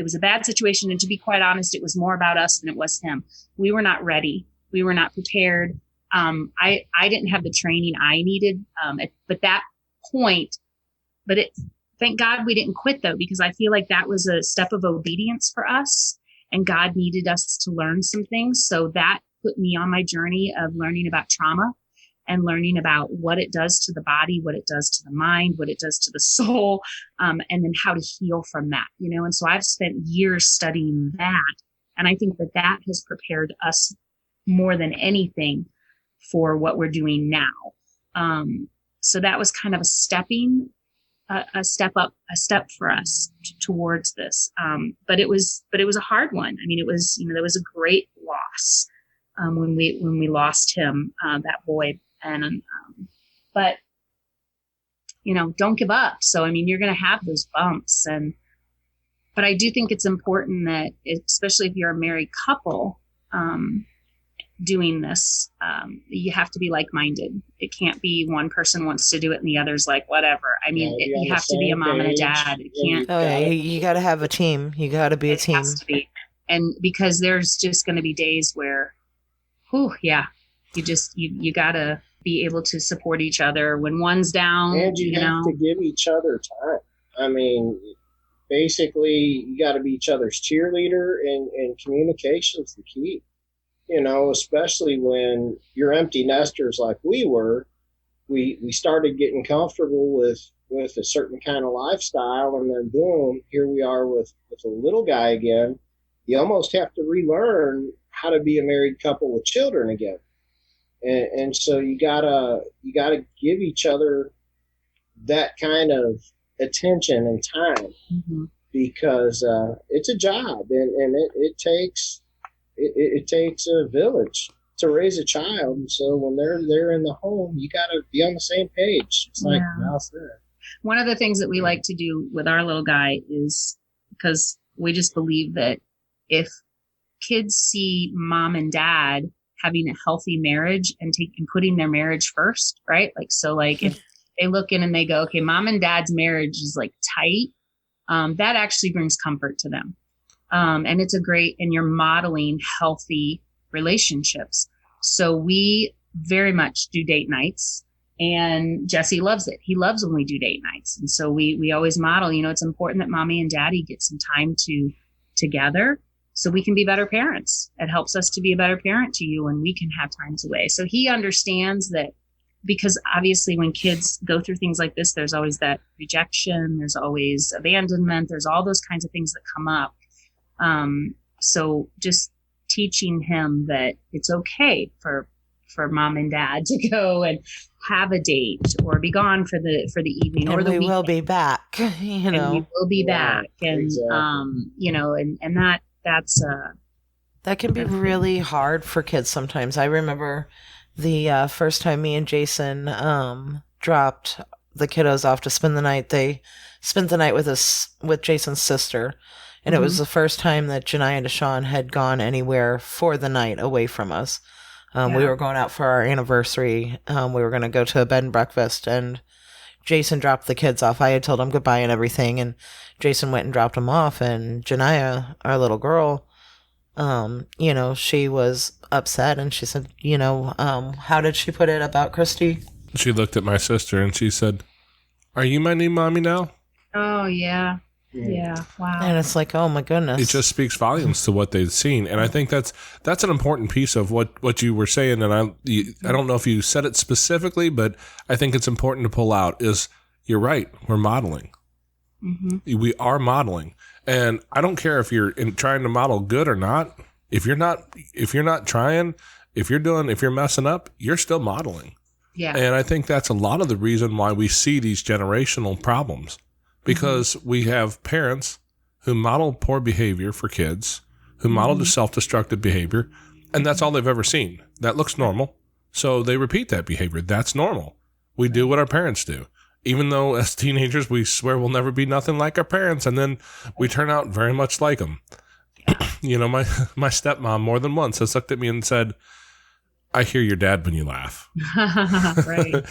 was a bad situation. And to be quite honest, it was more about us than it was him. We were not ready. We were not prepared. I didn't have the training I needed. Thank God we didn't quit though, because I feel like that was a step of obedience for us, and God needed us to learn some things. So that put me on my journey of learning about trauma and learning about what it does to the body, what it does to the mind, what it does to the soul, and then how to heal from that, And so I've spent years studying that. And I think that has prepared us more than anything for what we're doing now. So that was kind of a step for us towards this. But it was a hard one. I mean, it was, there was a great loss, when we lost him, that boy. And, but, don't give up. So, you're going to have those bumps, but I do think it's important that, especially if you're a married couple, doing this, you have to be like-minded. It can't be one person wants to do it and the other's like, whatever. You have to be a mom and a dad. It can't. Oh yeah, you got to have a team. You got to be a team. Has to be. And because there's just going to be days where, you got to be able to support each other when one's down. And you have to give each other time. Basically, you got to be each other's cheerleader, and communication's the key. Especially when you're empty nesters like we were, we started getting comfortable with a certain kind of lifestyle, and then boom, here we are with a little guy again. You almost have to relearn how to be a married couple with children again. And so you gotta give each other that kind of attention and time, because it's a job, and it takes a village to raise a child. And so when they're in the home, you gotta be on the same page. It's like Val said. One of the things that we like to do with our little guy is, because we just believe that if kids see mom and dad having a healthy marriage and putting their marriage first, right? Like, so like if they look in and they go, okay, mom and dad's marriage is like tight, that actually brings comfort to them. And it's and you're modeling healthy relationships. So we very much do date nights, and Jesse loves it. He loves when we do date nights. And so we always model, it's important that mommy and daddy get some time together, so we can be better parents. It helps us to be a better parent to you when we can have times away. So he understands that, because obviously when kids go through things like this, there's always that rejection, there's always abandonment, there's all those kinds of things that come up. So just teaching him that it's okay for mom and dad to go and have a date or be gone for the evening, or the weekend. Will be back, And we will be back. And, exactly. and that's that can be really hard for kids sometimes. I remember the first time me and Jason dropped the kiddos off to spend the night. They spent the night with Jason's sister, and it was the first time that Janai and Deshawn had gone anywhere for the night away from us. We were going out for our anniversary. We were going to go to a bed and breakfast, and Jason dropped the kids off. I had told him goodbye and everything, and Jason went and dropped them off. And Janaya, our little girl, she was upset, and she said, how did she put it about Christy? She looked at my sister and she said, "Are you my new mommy now?" Oh, yeah. Yeah. Wow. And it's like, oh my goodness. It just speaks volumes to what they've seen. And I think that's an important piece of what you were saying. And I don't know if you said it specifically, but I think it's important to pull out is, you're right. We're modeling. We are modeling. And I don't care if you're trying to model good or not. If you're not trying, if you're messing up, you're still modeling. Yeah. And I think that's a lot of the reason why we see these generational problems. Because we have parents who model poor behavior for kids, who model the self-destructive behavior, and that's all they've ever seen. That looks normal, so they repeat that behavior. That's normal. We do what our parents do. Even though as teenagers we swear we'll never be nothing like our parents, and then we turn out very much like them. My stepmom more than once has looked at me and said, "I hear your dad when you laugh." Right.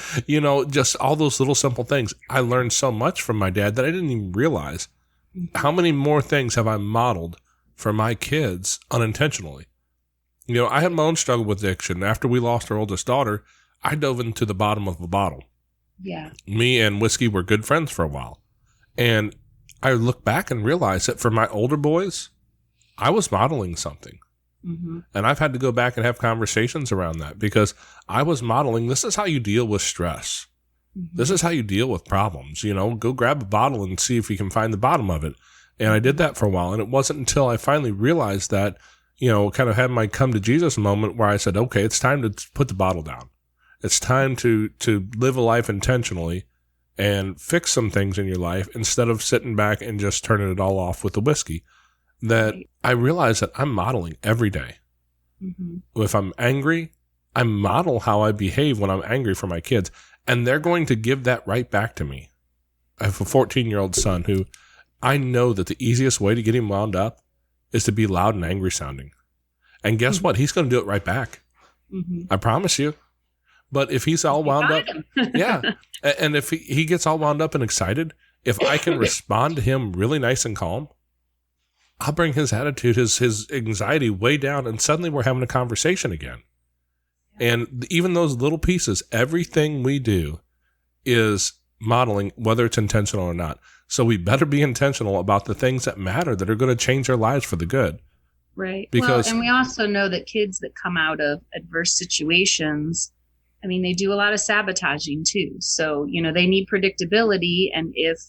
Just all those little simple things. I learned so much from my dad that I didn't even realize. How many more things have I modeled for my kids unintentionally? I had my own struggle with addiction. After we lost our oldest daughter, I dove into the bottom of a bottle. Yeah. Me and whiskey were good friends for a while. And I look back and realize that for my older boys, I was modeling something. And I've had to go back and have conversations around that, because I was modeling, this is how you deal with stress. This is how you deal with problems. Go grab a bottle and see if you can find the bottom of it. And I did that for a while. And it wasn't until I finally realized that, kind of had my come to Jesus moment where I said, okay, it's time to put the bottle down. It's time to live a life intentionally and fix some things in your life instead of sitting back and just turning it all off with the whiskey. That I realize that I'm modeling every day. If I'm angry, I model how I behave when I'm angry for my kids, and they're going to give that right back to me. I have a 14-year-old son who I know that the easiest way to get him wound up is to be loud and angry sounding. And guess what? He's going to do it right back. I promise you. But if he's all wound up, and if he gets all wound up and excited, if I can respond to him really nice and calm, I'll bring his attitude, his anxiety way down, and suddenly we're having a conversation again. And even those little pieces, everything we do is modeling, whether it's intentional or not. So we better be intentional about the things that matter, that are going to change our lives for the good. Right. Because, and we also know that kids that come out of adverse situations, I mean, they do a lot of sabotaging too. So, they need predictability. And if,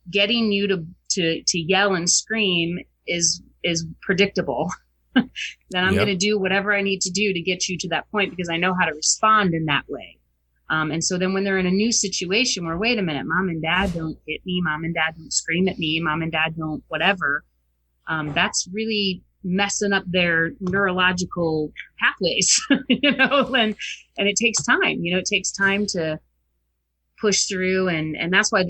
getting you to yell and scream is predictable, then I'm going to do whatever I need to do to get you to that point, because I know how to respond in that way. And so then when they're in a new situation where, wait a minute, mom and dad don't hit me, mom and dad don't scream at me, mom and dad don't whatever, that's really messing up their neurological pathways, and it takes time, it takes time to push through. And that's why with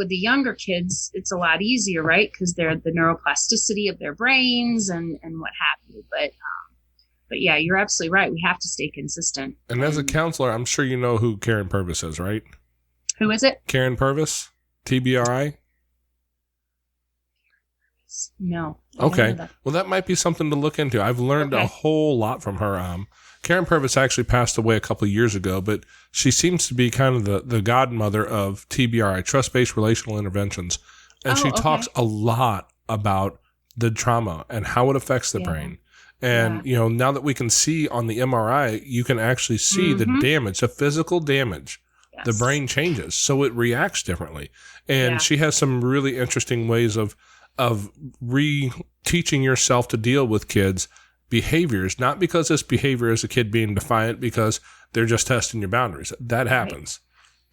the younger kids, it's a lot easier, right? Because they're the neuroplasticity of their brains and what have you. But yeah, you're absolutely right. We have to stay consistent. And as a counselor, I'm sure you know who Karen Purvis is, right? Who is it? Karen Purvis, TBRI. No. Okay. Well, that might be something to look into. I've learned a whole lot from her. Karen Purvis actually passed away a couple of years ago, but she seems to be kind of the godmother of TBRI, Trust-Based Relational Interventions. And she talks a lot about the trauma and how it affects the brain. And, now that we can see on the MRI, you can actually see the damage, the physical damage. Yes. The brain changes, so it reacts differently. And she has some really interesting ways of re-teaching yourself to deal with kids' behaviors, not because this behavior is a kid being defiant because they're just testing your boundaries. That happens.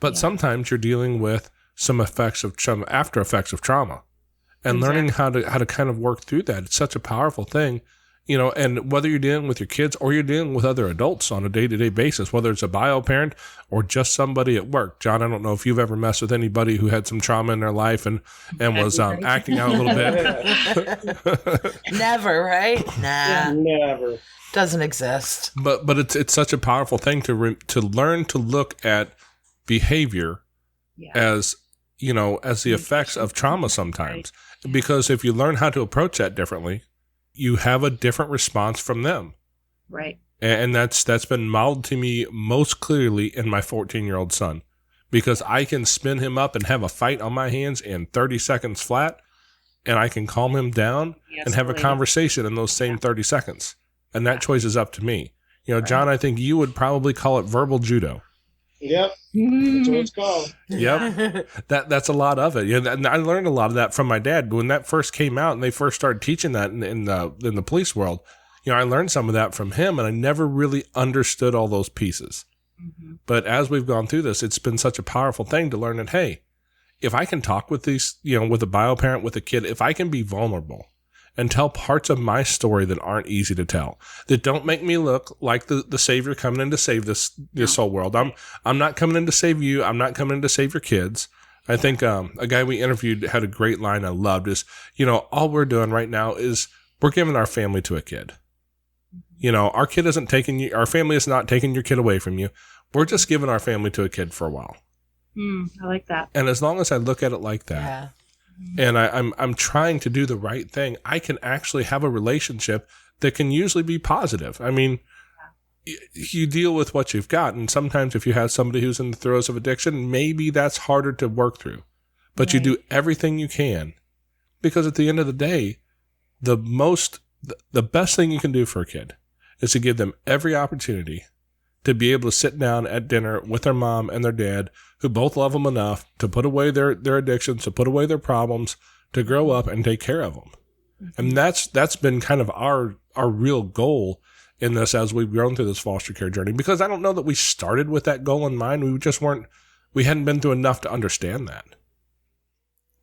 But sometimes you're dealing with some after effects of trauma. And learning how to kind of work through that. It's such a powerful thing. And whether you're dealing with your kids or you're dealing with other adults on a day-to-day basis, whether it's a bio parent or just somebody at work. John, I don't know if you've ever messed with anybody who had some trauma in their life and was acting out a little bit. Never, right? Nah. Never. Doesn't exist. But it's such a powerful thing to learn to look at behavior as, as the effects of trauma sometimes. Because if you learn how to approach that differently, you have a different response from them. Right. And that's been modeled to me most clearly in my 14-year-old son, because I can spin him up and have a fight on my hands in 30 seconds flat, and I can calm him down and have a conversation in those same 30 seconds. And that choice is up to me. John, I think you would probably call it verbal judo. Yep. That's what it's called. Yep. That's a lot of it. And I learned a lot of that from my dad. When that first came out and they first started teaching that in the police world, I learned some of that from him, and I never really understood all those pieces. Mm-hmm. But as we've gone through this, it's been such a powerful thing to learn that, hey, if I can talk with these, with a bio parent, with a kid, if I can be vulnerable and tell parts of my story that aren't easy to tell, that don't make me look like the savior coming in to save this whole world. I'm not coming in to save you. I'm not coming in to save your kids. I think a guy we interviewed had a great line I loved is, all we're doing right now is we're giving our family to a kid. Our kid isn't taking you, our family is not taking your kid away from you. We're just giving our family to a kid for a while. I like that. And as long as I look at it like that, and I'm trying to do the right thing, I can actually have a relationship that can usually be positive. I mean, you deal with what you've got, and sometimes if you have somebody who's in the throes of addiction, maybe that's harder to work through. But you do everything you can, because at the end of the day, the best thing you can do for a kid is to give them every opportunity to be able to sit down at dinner with their mom and their dad, who both love them enough to put away their addictions, to put away their problems, to grow up and take care of them. Mm-hmm. And that's been kind of our real goal in this as we've grown through this foster care journey, because I don't know that we started with that goal in mind. We hadn't been through enough to understand that.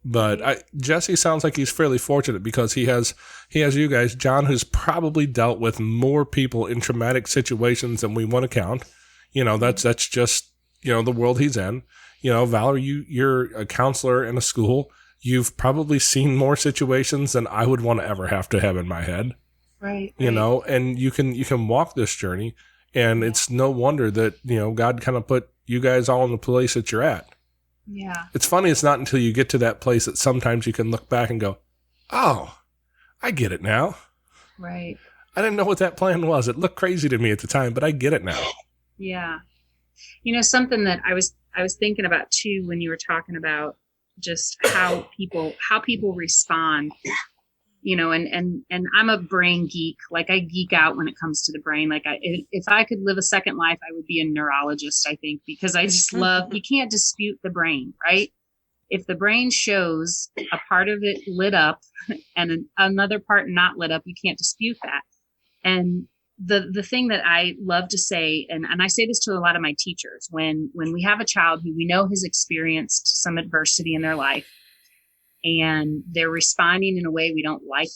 But Jesse sounds like he's fairly fortunate because he has you guys. John, who's probably dealt with more people in traumatic situations than we want to count. That's just, the world he's in. Valerie, you're a counselor in a school. You've probably seen more situations than I would want to ever have to have in my head. Right. And you can walk this journey, and it's no wonder that, God kind of put you guys all in the place that you're at. Yeah. It's funny, it's not until you get to that place that sometimes you can look back and go, oh, I get it now. Right. I didn't know what that plan was. It looked crazy to me at the time, but I get it now. Yeah. Something that I was thinking about too when you were talking about just how people respond. and I'm a brain geek. Like, I geek out when it comes to the brain. Like, if I could live a second life, I would be a neurologist, I think, because I just love, you can't dispute the brain, right? If the brain shows a part of it lit up and another part not lit up, you can't dispute that. And the thing that I love to say, and I say this to a lot of my teachers, when we have a child who we know has experienced some adversity in their life, and they're responding in a way we don't like,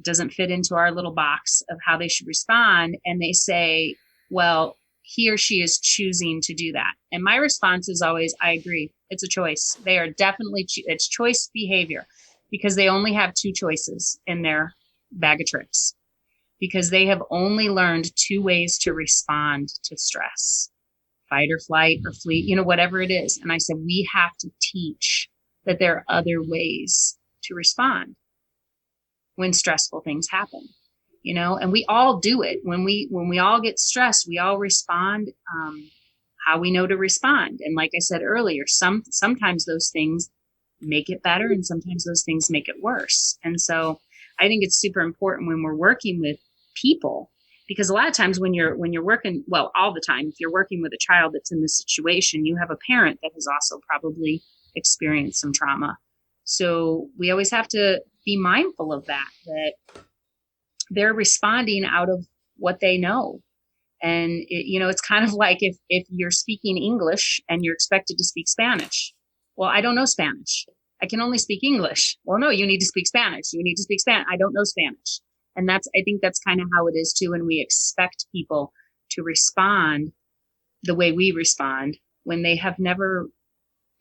doesn't fit into our little box of how they should respond. And they say, well, he or she is choosing to do that. And my response is always, I agree. It's a choice. They are definitely, it's choice behavior, because they only have two choices in their bag of tricks, because they have only learned two ways to respond to stress: fight or flight or flee, whatever it is. And I said, we have to teach that there are other ways to respond when stressful things happen, and we all do it. When we all get stressed, we all respond how we know to respond. And like I said earlier, sometimes those things make it better, and sometimes those things make it worse. And so I think it's super important when we're working with people, because a lot of times when you're working, well, all the time, if you're working with a child that's in this situation, you have a parent that has also probably experienced some trauma. So we always have to be mindful of that they're responding out of what they know. And it's kind of like if you're speaking English and you're expected to speak Spanish. Well, I don't know Spanish. I can only speak English. Well, no, you need to speak Spanish. You need to speak Spanish. I don't know Spanish. And I think that's kind of how it is too. And we expect people to respond the way we respond when they've never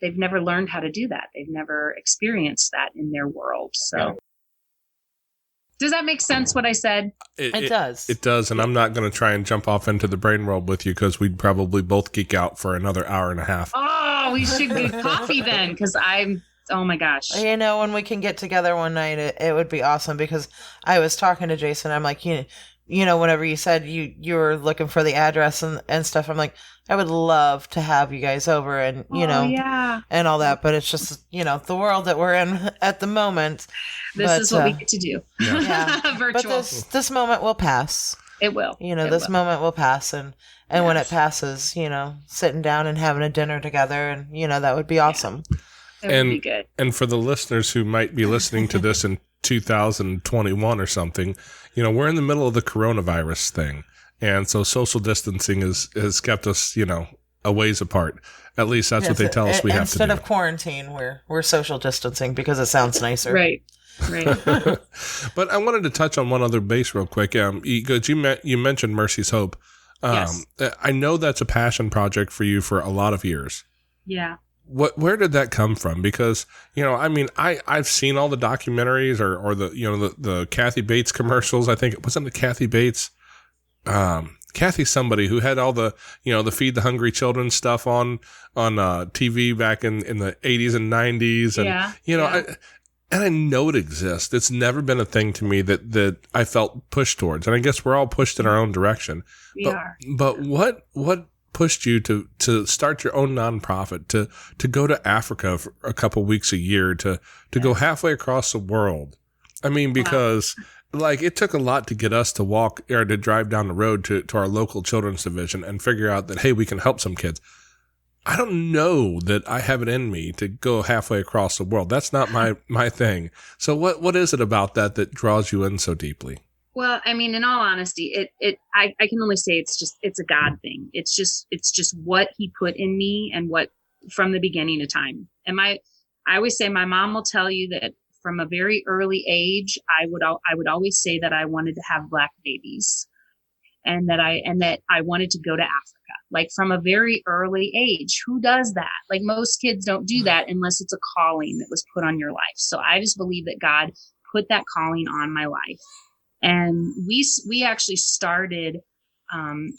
learned how to do that. They've never experienced that in their world. So does that make sense what I said? It does. It does. And I'm not going to try and jump off into the brain world with you, because we'd probably both geek out for another hour and a half. Oh, we should get coffee then, because oh my gosh. When we can get together one night, it would be awesome, because I was talking to Jason. I'm like, whenever you said you were looking for the address and stuff, I'm like, I would love to have you guys over and, yeah. and all that. But it's just, the world that we're in at the moment. This is what we get to do. Yeah. Virtual. But this moment will pass. It will. This moment will pass. And when it passes, sitting down and having a dinner together, and, that would be awesome. That would be good. And for the listeners who might be listening to this in 2021 or something, we're in the middle of the coronavirus thing. And so social distancing has kept us, a ways apart. At least that's what they tell us we have to do. Instead of quarantine, we're social distancing because it sounds nicer. Right. But I wanted to touch on one other base real quick. You mentioned Mercy's Hope. Yes. I know that's a passion project for you for a lot of years. Yeah. Where did that come from? Because, I've seen all the documentaries or the Kathy Bates commercials. I think it wasn't the Kathy Bates, Kathy somebody who had all the, the Feed the Hungry Children stuff on TV back in the 80s and 90s. And, and I know it exists. It's never been a thing to me that I felt pushed towards. And I guess we're all pushed in our own direction. We are. But what pushed you to start your own nonprofit, to go to Africa for a couple weeks a year, to go halfway across the world? I mean, because it took a lot to get us to walk or to drive down the road to our local children's division and figure out that, hey, we can help some kids. I don't know that I have it in me to go halfway across the world. That's not my thing. So what is it about that draws you in so deeply? Well, I mean, in all honesty, I can only say it's a God thing. It's just what he put in me, and what from the beginning of time. And I always say, my mom will tell you that from a very early age, I would always say that I wanted to have Black babies, and that I wanted to go to Africa. Like, from a very early age. Who does that? Like, most kids don't do that unless it's a calling that was put on your life. So I just believe that God put that calling on my life. And we actually started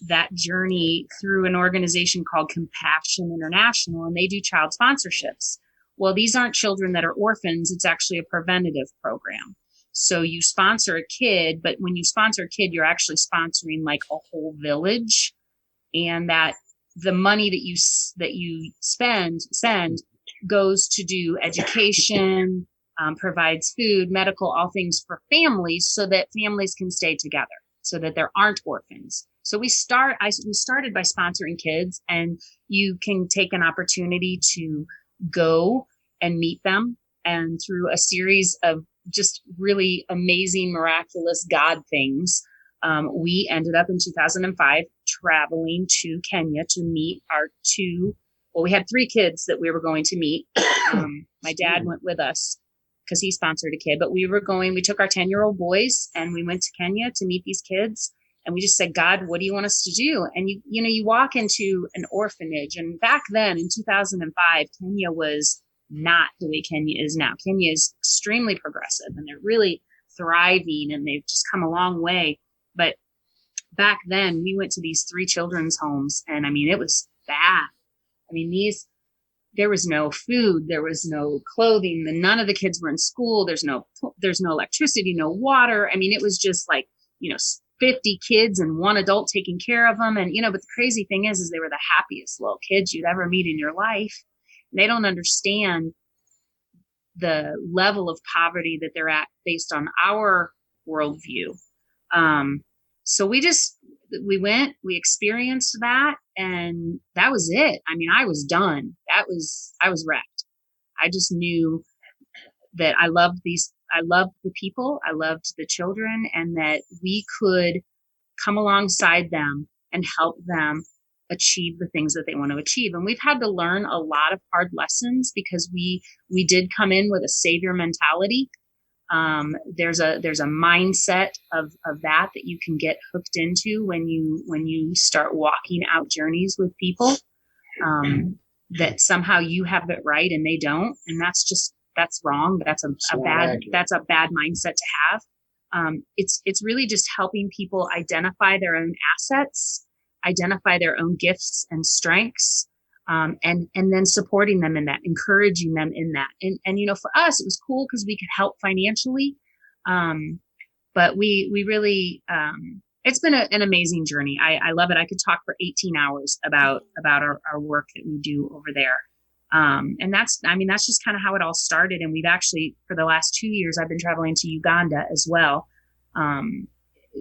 that journey through an organization called Compassion International, and they do child sponsorships. Well, these aren't children that are orphans. It's actually a preventative program. So you sponsor a kid, but when you sponsor a kid, you're actually sponsoring like a whole village, and that the money that you send goes to do education, provides food, medical, all things for families so that families can stay together, so that there aren't orphans. So we started by sponsoring kids, and you can take an opportunity to go and meet them. And through a series of just really amazing, miraculous God things, we ended up in 2005 traveling to Kenya to meet our we had 3 kids that we were going to meet. My dad went with us because he sponsored a kid, but we took our 10-year-old boys and we went to Kenya to meet these kids. And we just said, God, what do you want us to do? And you walk into an orphanage, and back then in 2005, Kenya was not the way Kenya is now. Kenya is extremely progressive and they're really thriving and they've just come a long way. But back then we went to these 3 children's homes, and I mean, it was bad. I mean, there was no food, there was no clothing, none of the kids were in school. There's no electricity, no water. I mean, it was just like, 50 kids and 1 adult taking care of them. And, but the crazy thing is they were the happiest little kids you'd ever meet in your life. And they don't understand the level of poverty that they're at based on our worldview. So we went, we experienced that, and that was it. I mean, I was done. I was wrecked. I just knew that I loved the people, I loved the children, and that we could come alongside them and help them achieve the things that they want to achieve. And we've had to learn a lot of hard lessons because we did come in with a savior mentality. There's a mindset of that you can get hooked into when you start walking out journeys with people, that somehow you have it right and they don't. And that's wrong. That's a bad mindset to have. It's really just helping people identify their own assets, identify their own gifts and strengths, and then supporting them in that, encouraging them in that. And for us, it was cool because we could help financially. But we really, it's been an amazing journey. I love it. I could talk for 18 hours about our work that we do over there. And that's just kind of how it all started. And we've actually, for the last 2 years, I've been traveling to Uganda as well.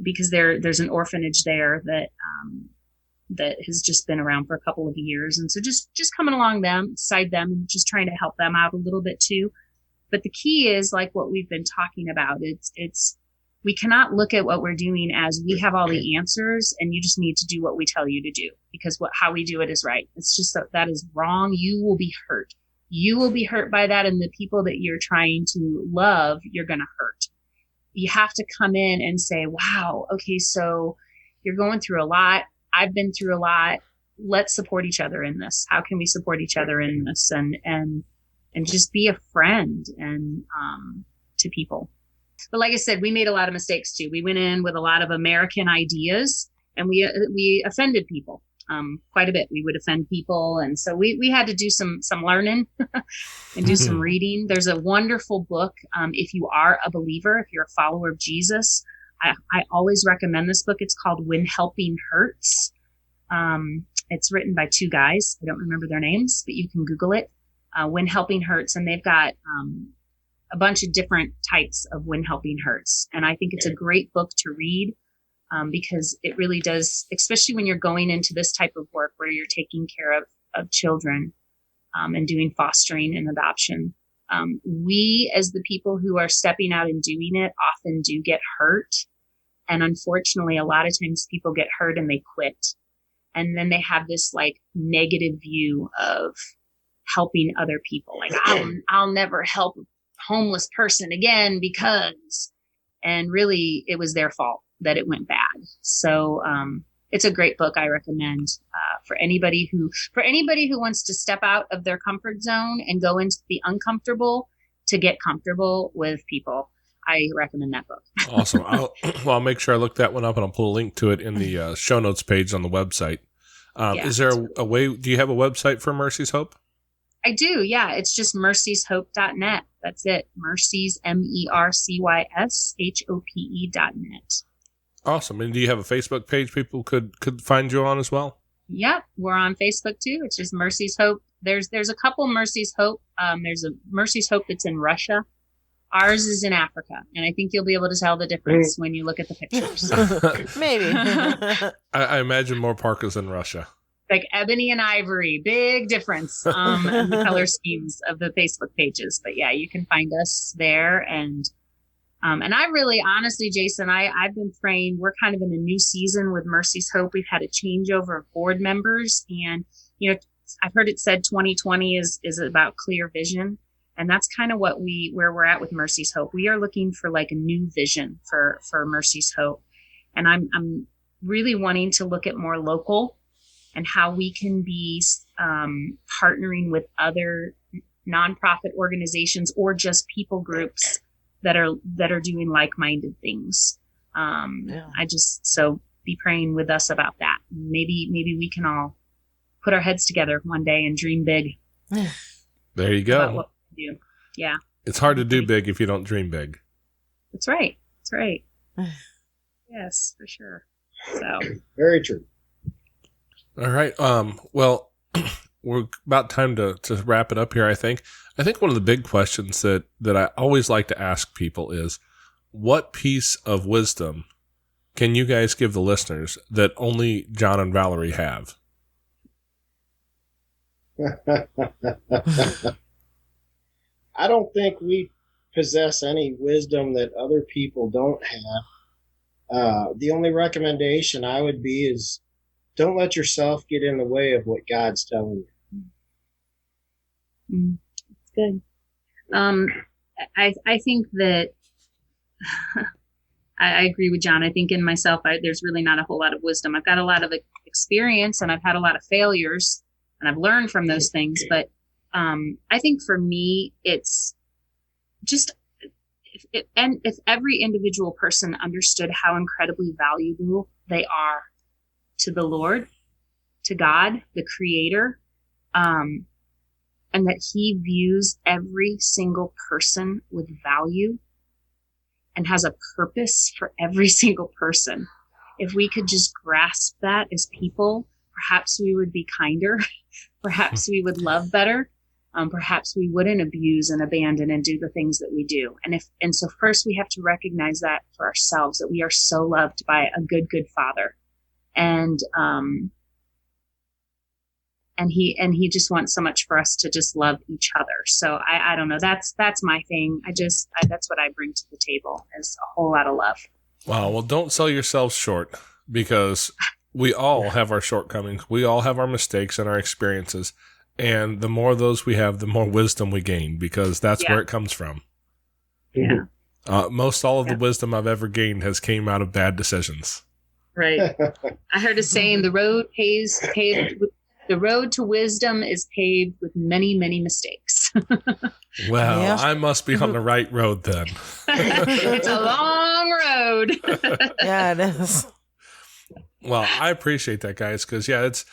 Because there's an orphanage there that has just been around for a couple of years. And so just coming alongside them and just trying to help them out a little bit too. But the key is like what we've been talking about. It's we cannot look at what we're doing as we have all the answers and you just need to do what we tell you to do because how we do it is right. It's just that is wrong. You will be hurt. You will be hurt by that. And the people that you're trying to love, you're going to hurt. You have to come in and say, wow, okay, so you're going through a lot. I've been through a lot. Let's support each other in this. How can we support each other in this? And just be a friend and to people. But like I said, we made a lot of mistakes too. We went in with a lot of American ideas and we offended people quite a bit. We would offend people. And so we had to do some learning and do some reading. There's a wonderful book. If you are a believer, if you're a follower of Jesus, I always recommend this book. It's called When Helping Hurts. It's written by 2 guys. I don't remember their names, but you can Google it. When Helping Hurts. And they've got a bunch of different types of When Helping Hurts. And I think it's a great book to read because it really does, especially when you're going into this type of work where you're taking care of children and doing fostering and adoption. We, as the people who are stepping out and doing it, often do get hurt. And unfortunately, a lot of times people get hurt and they quit. And then they have this like negative view of helping other people. Like, I'll never help a homeless person again because, and really it was their fault that it went bad. So, it's a great book I recommend for anybody who wants to step out of their comfort zone and go into the uncomfortable to get comfortable with people. I recommend that book. Awesome. I'll make sure I look that one up and I'll put a link to it in the show notes page on the website. Is there a way, do you have a website for Mercy's Hope? I do. Yeah. It's just mercyshope.net. That's it. Mercy's, MERCYSHOPE.net. Awesome. And do you have a Facebook page people could find you on as well? Yep. We're on Facebook too. It's just Mercy's Hope. There's a couple Mercy's Hope. There's a Mercy's Hope that's in Russia. Ours is in Africa, and I think you'll be able to tell the difference when you look at the pictures. Maybe. I imagine more parkas in Russia. Like ebony and ivory, big difference in the color schemes of the Facebook pages. But yeah, you can find us there. And I really, honestly, Jason, I've been praying. We're kind of in a new season with Mercy's Hope. We've had a changeover of board members, and I've heard it said 2020 is about clear vision. And that's kind of where we're at with Mercy's Hope. We are looking for like a new vision for Mercy's Hope. And I'm really wanting to look at more local and how we can be partnering with other nonprofit organizations or just people groups that are doing like-minded things. So be praying with us about that. Maybe we can all put our heads together one day and dream big. There you go. About what we do. Yeah. It's hard to do big if you don't dream big. That's right. Yes, for sure. So Very true. All right. Well, we're about time to wrap it up here, I think. I think one of the big questions that I always like to ask people is, what piece of wisdom can you guys give the listeners that only John and Valerie have? I don't think we possess any wisdom that other people don't have. The only recommendation I would be is don't let yourself get in the way of what God's telling you. Good. I think that I agree with John. I think in myself, there's really not a whole lot of wisdom. I've got a lot of experience and I've had a lot of failures and I've learned from those things. But I think for me, it's just, if every individual person understood how incredibly valuable they are to the Lord, to God, the Creator, and that He views every single person with value and has a purpose for every single person. If we could just grasp that as people, perhaps we would be kinder, perhaps we would love better, perhaps we wouldn't abuse and abandon and do the things that we do. And so first we have to recognize that for ourselves, that we are so loved by a good Father. And he just wants so much for us to just love each other. So I don't know. That's my thing. That's what I bring to the table, is a whole lot of love. Wow. Well, don't sell yourselves short, because we all have our shortcomings. We all have our mistakes and our experiences. And the more of those we have, the more wisdom we gain, because that's where it comes from. Yeah. Most all of the wisdom I've ever gained has came out of bad decisions. Right. I heard a saying, the road to wisdom is paved with many, many mistakes. Well, yeah. I must be on the right road then. It's a long road. Yeah, it is. Well, I appreciate that, guys, because it's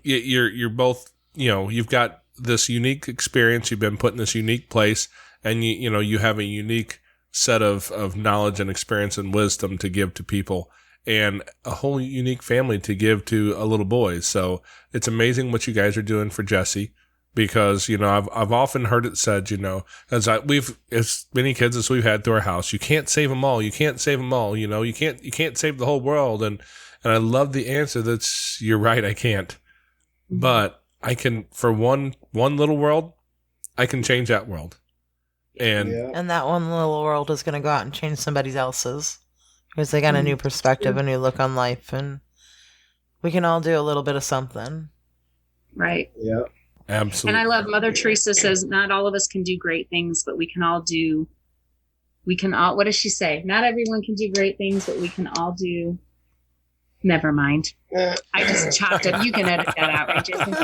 you're both, you've got this unique experience. You've been put in this unique place, and you have a unique set of knowledge and experience and wisdom to give to people, and a whole unique family to give to a little boy. So it's amazing what you guys are doing for Jesse, because, I've often heard it said, as many kids as we've had through our house, you can't save them all. You can't save them all. You can't save the whole world. And I love the answer that's, you're right, I can't. But I can, for one little world, I can change that world. And that one little world is going to go out and change somebody else's, because they got a new perspective, a new look on life, and we can all do a little bit of something. Right. Yeah. Absolutely. And I love Mother Teresa says, not all of us can do great things, but we can all, what does she say? Not everyone can do great things, but we can all do. Never mind. I just chopped it. You can edit that out, right, Jason?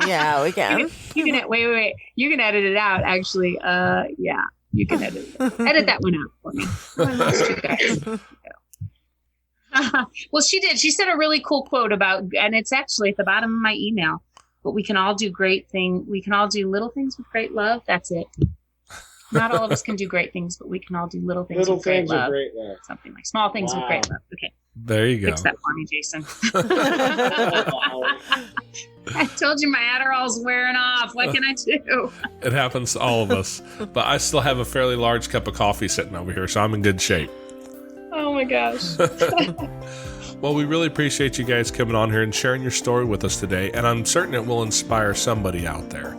Yeah, we can. You can wait. You can edit it out, actually. Yeah, you can edit it. Edit that one out for me. Well, she did. She said a really cool quote about, and it's actually at the bottom of my email, but we can all do great things. We can all do little things with great love. That's it. Not all of us can do great things, but we can all do little things with great love. Something like small things with great love. Okay. There you go. Fix that for me, Jason. I told you my Adderall's wearing off. What can I do? It happens to all of us. But I still have a fairly large cup of coffee sitting over here, so I'm in good shape. Oh my gosh. Well, we really appreciate you guys coming on here and sharing your story with us today, and I'm certain it will inspire somebody out there.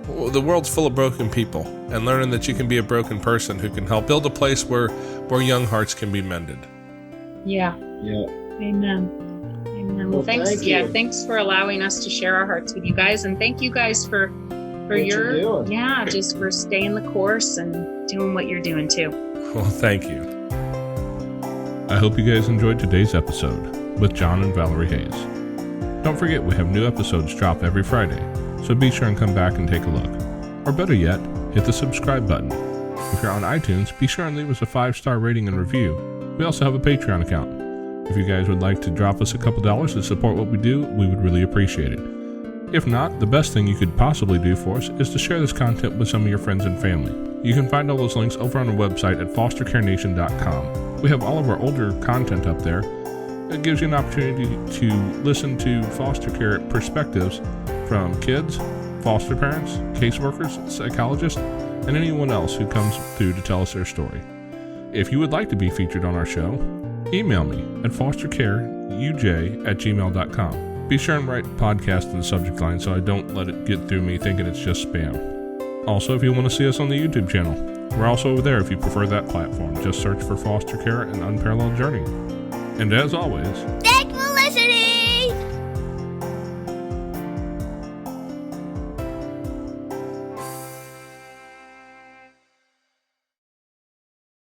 The world's full of broken people, and learning that you can be a broken person who can help build a place where young hearts can be mended. Yeah. Amen. Well, thanks. Thank you. Thanks for allowing us to share our hearts with you guys, and thank you guys for just for staying the course and doing what you're doing too. Well, thank you. I hope you guys enjoyed today's episode with John and Valerie Hayes. Don't forget, we have new episodes drop every Friday, so be sure and come back and take a look. Or better yet, hit the subscribe button. If you're on iTunes, be sure and leave us a 5-star rating and review. We also have a Patreon account. If you guys would like to drop us a couple dollars to support what we do, we would really appreciate it. If not, the best thing you could possibly do for us is to share this content with some of your friends and family. You can find all those links over on our website at fostercarenation.com. We have all of our older content up there. It gives you an opportunity to listen to foster care perspectives from kids, foster parents, caseworkers, psychologists, and anyone else who comes through to tell us their story. If you would like to be featured on our show, email me at fostercareuj@gmail.com. Be sure and write podcast in the subject line so I don't let it get through me thinking it's just spam. Also, if you want to see us on the YouTube channel, we're also over there if you prefer that platform. Just search for Foster Care and Unparalleled Journey. And as always, Thank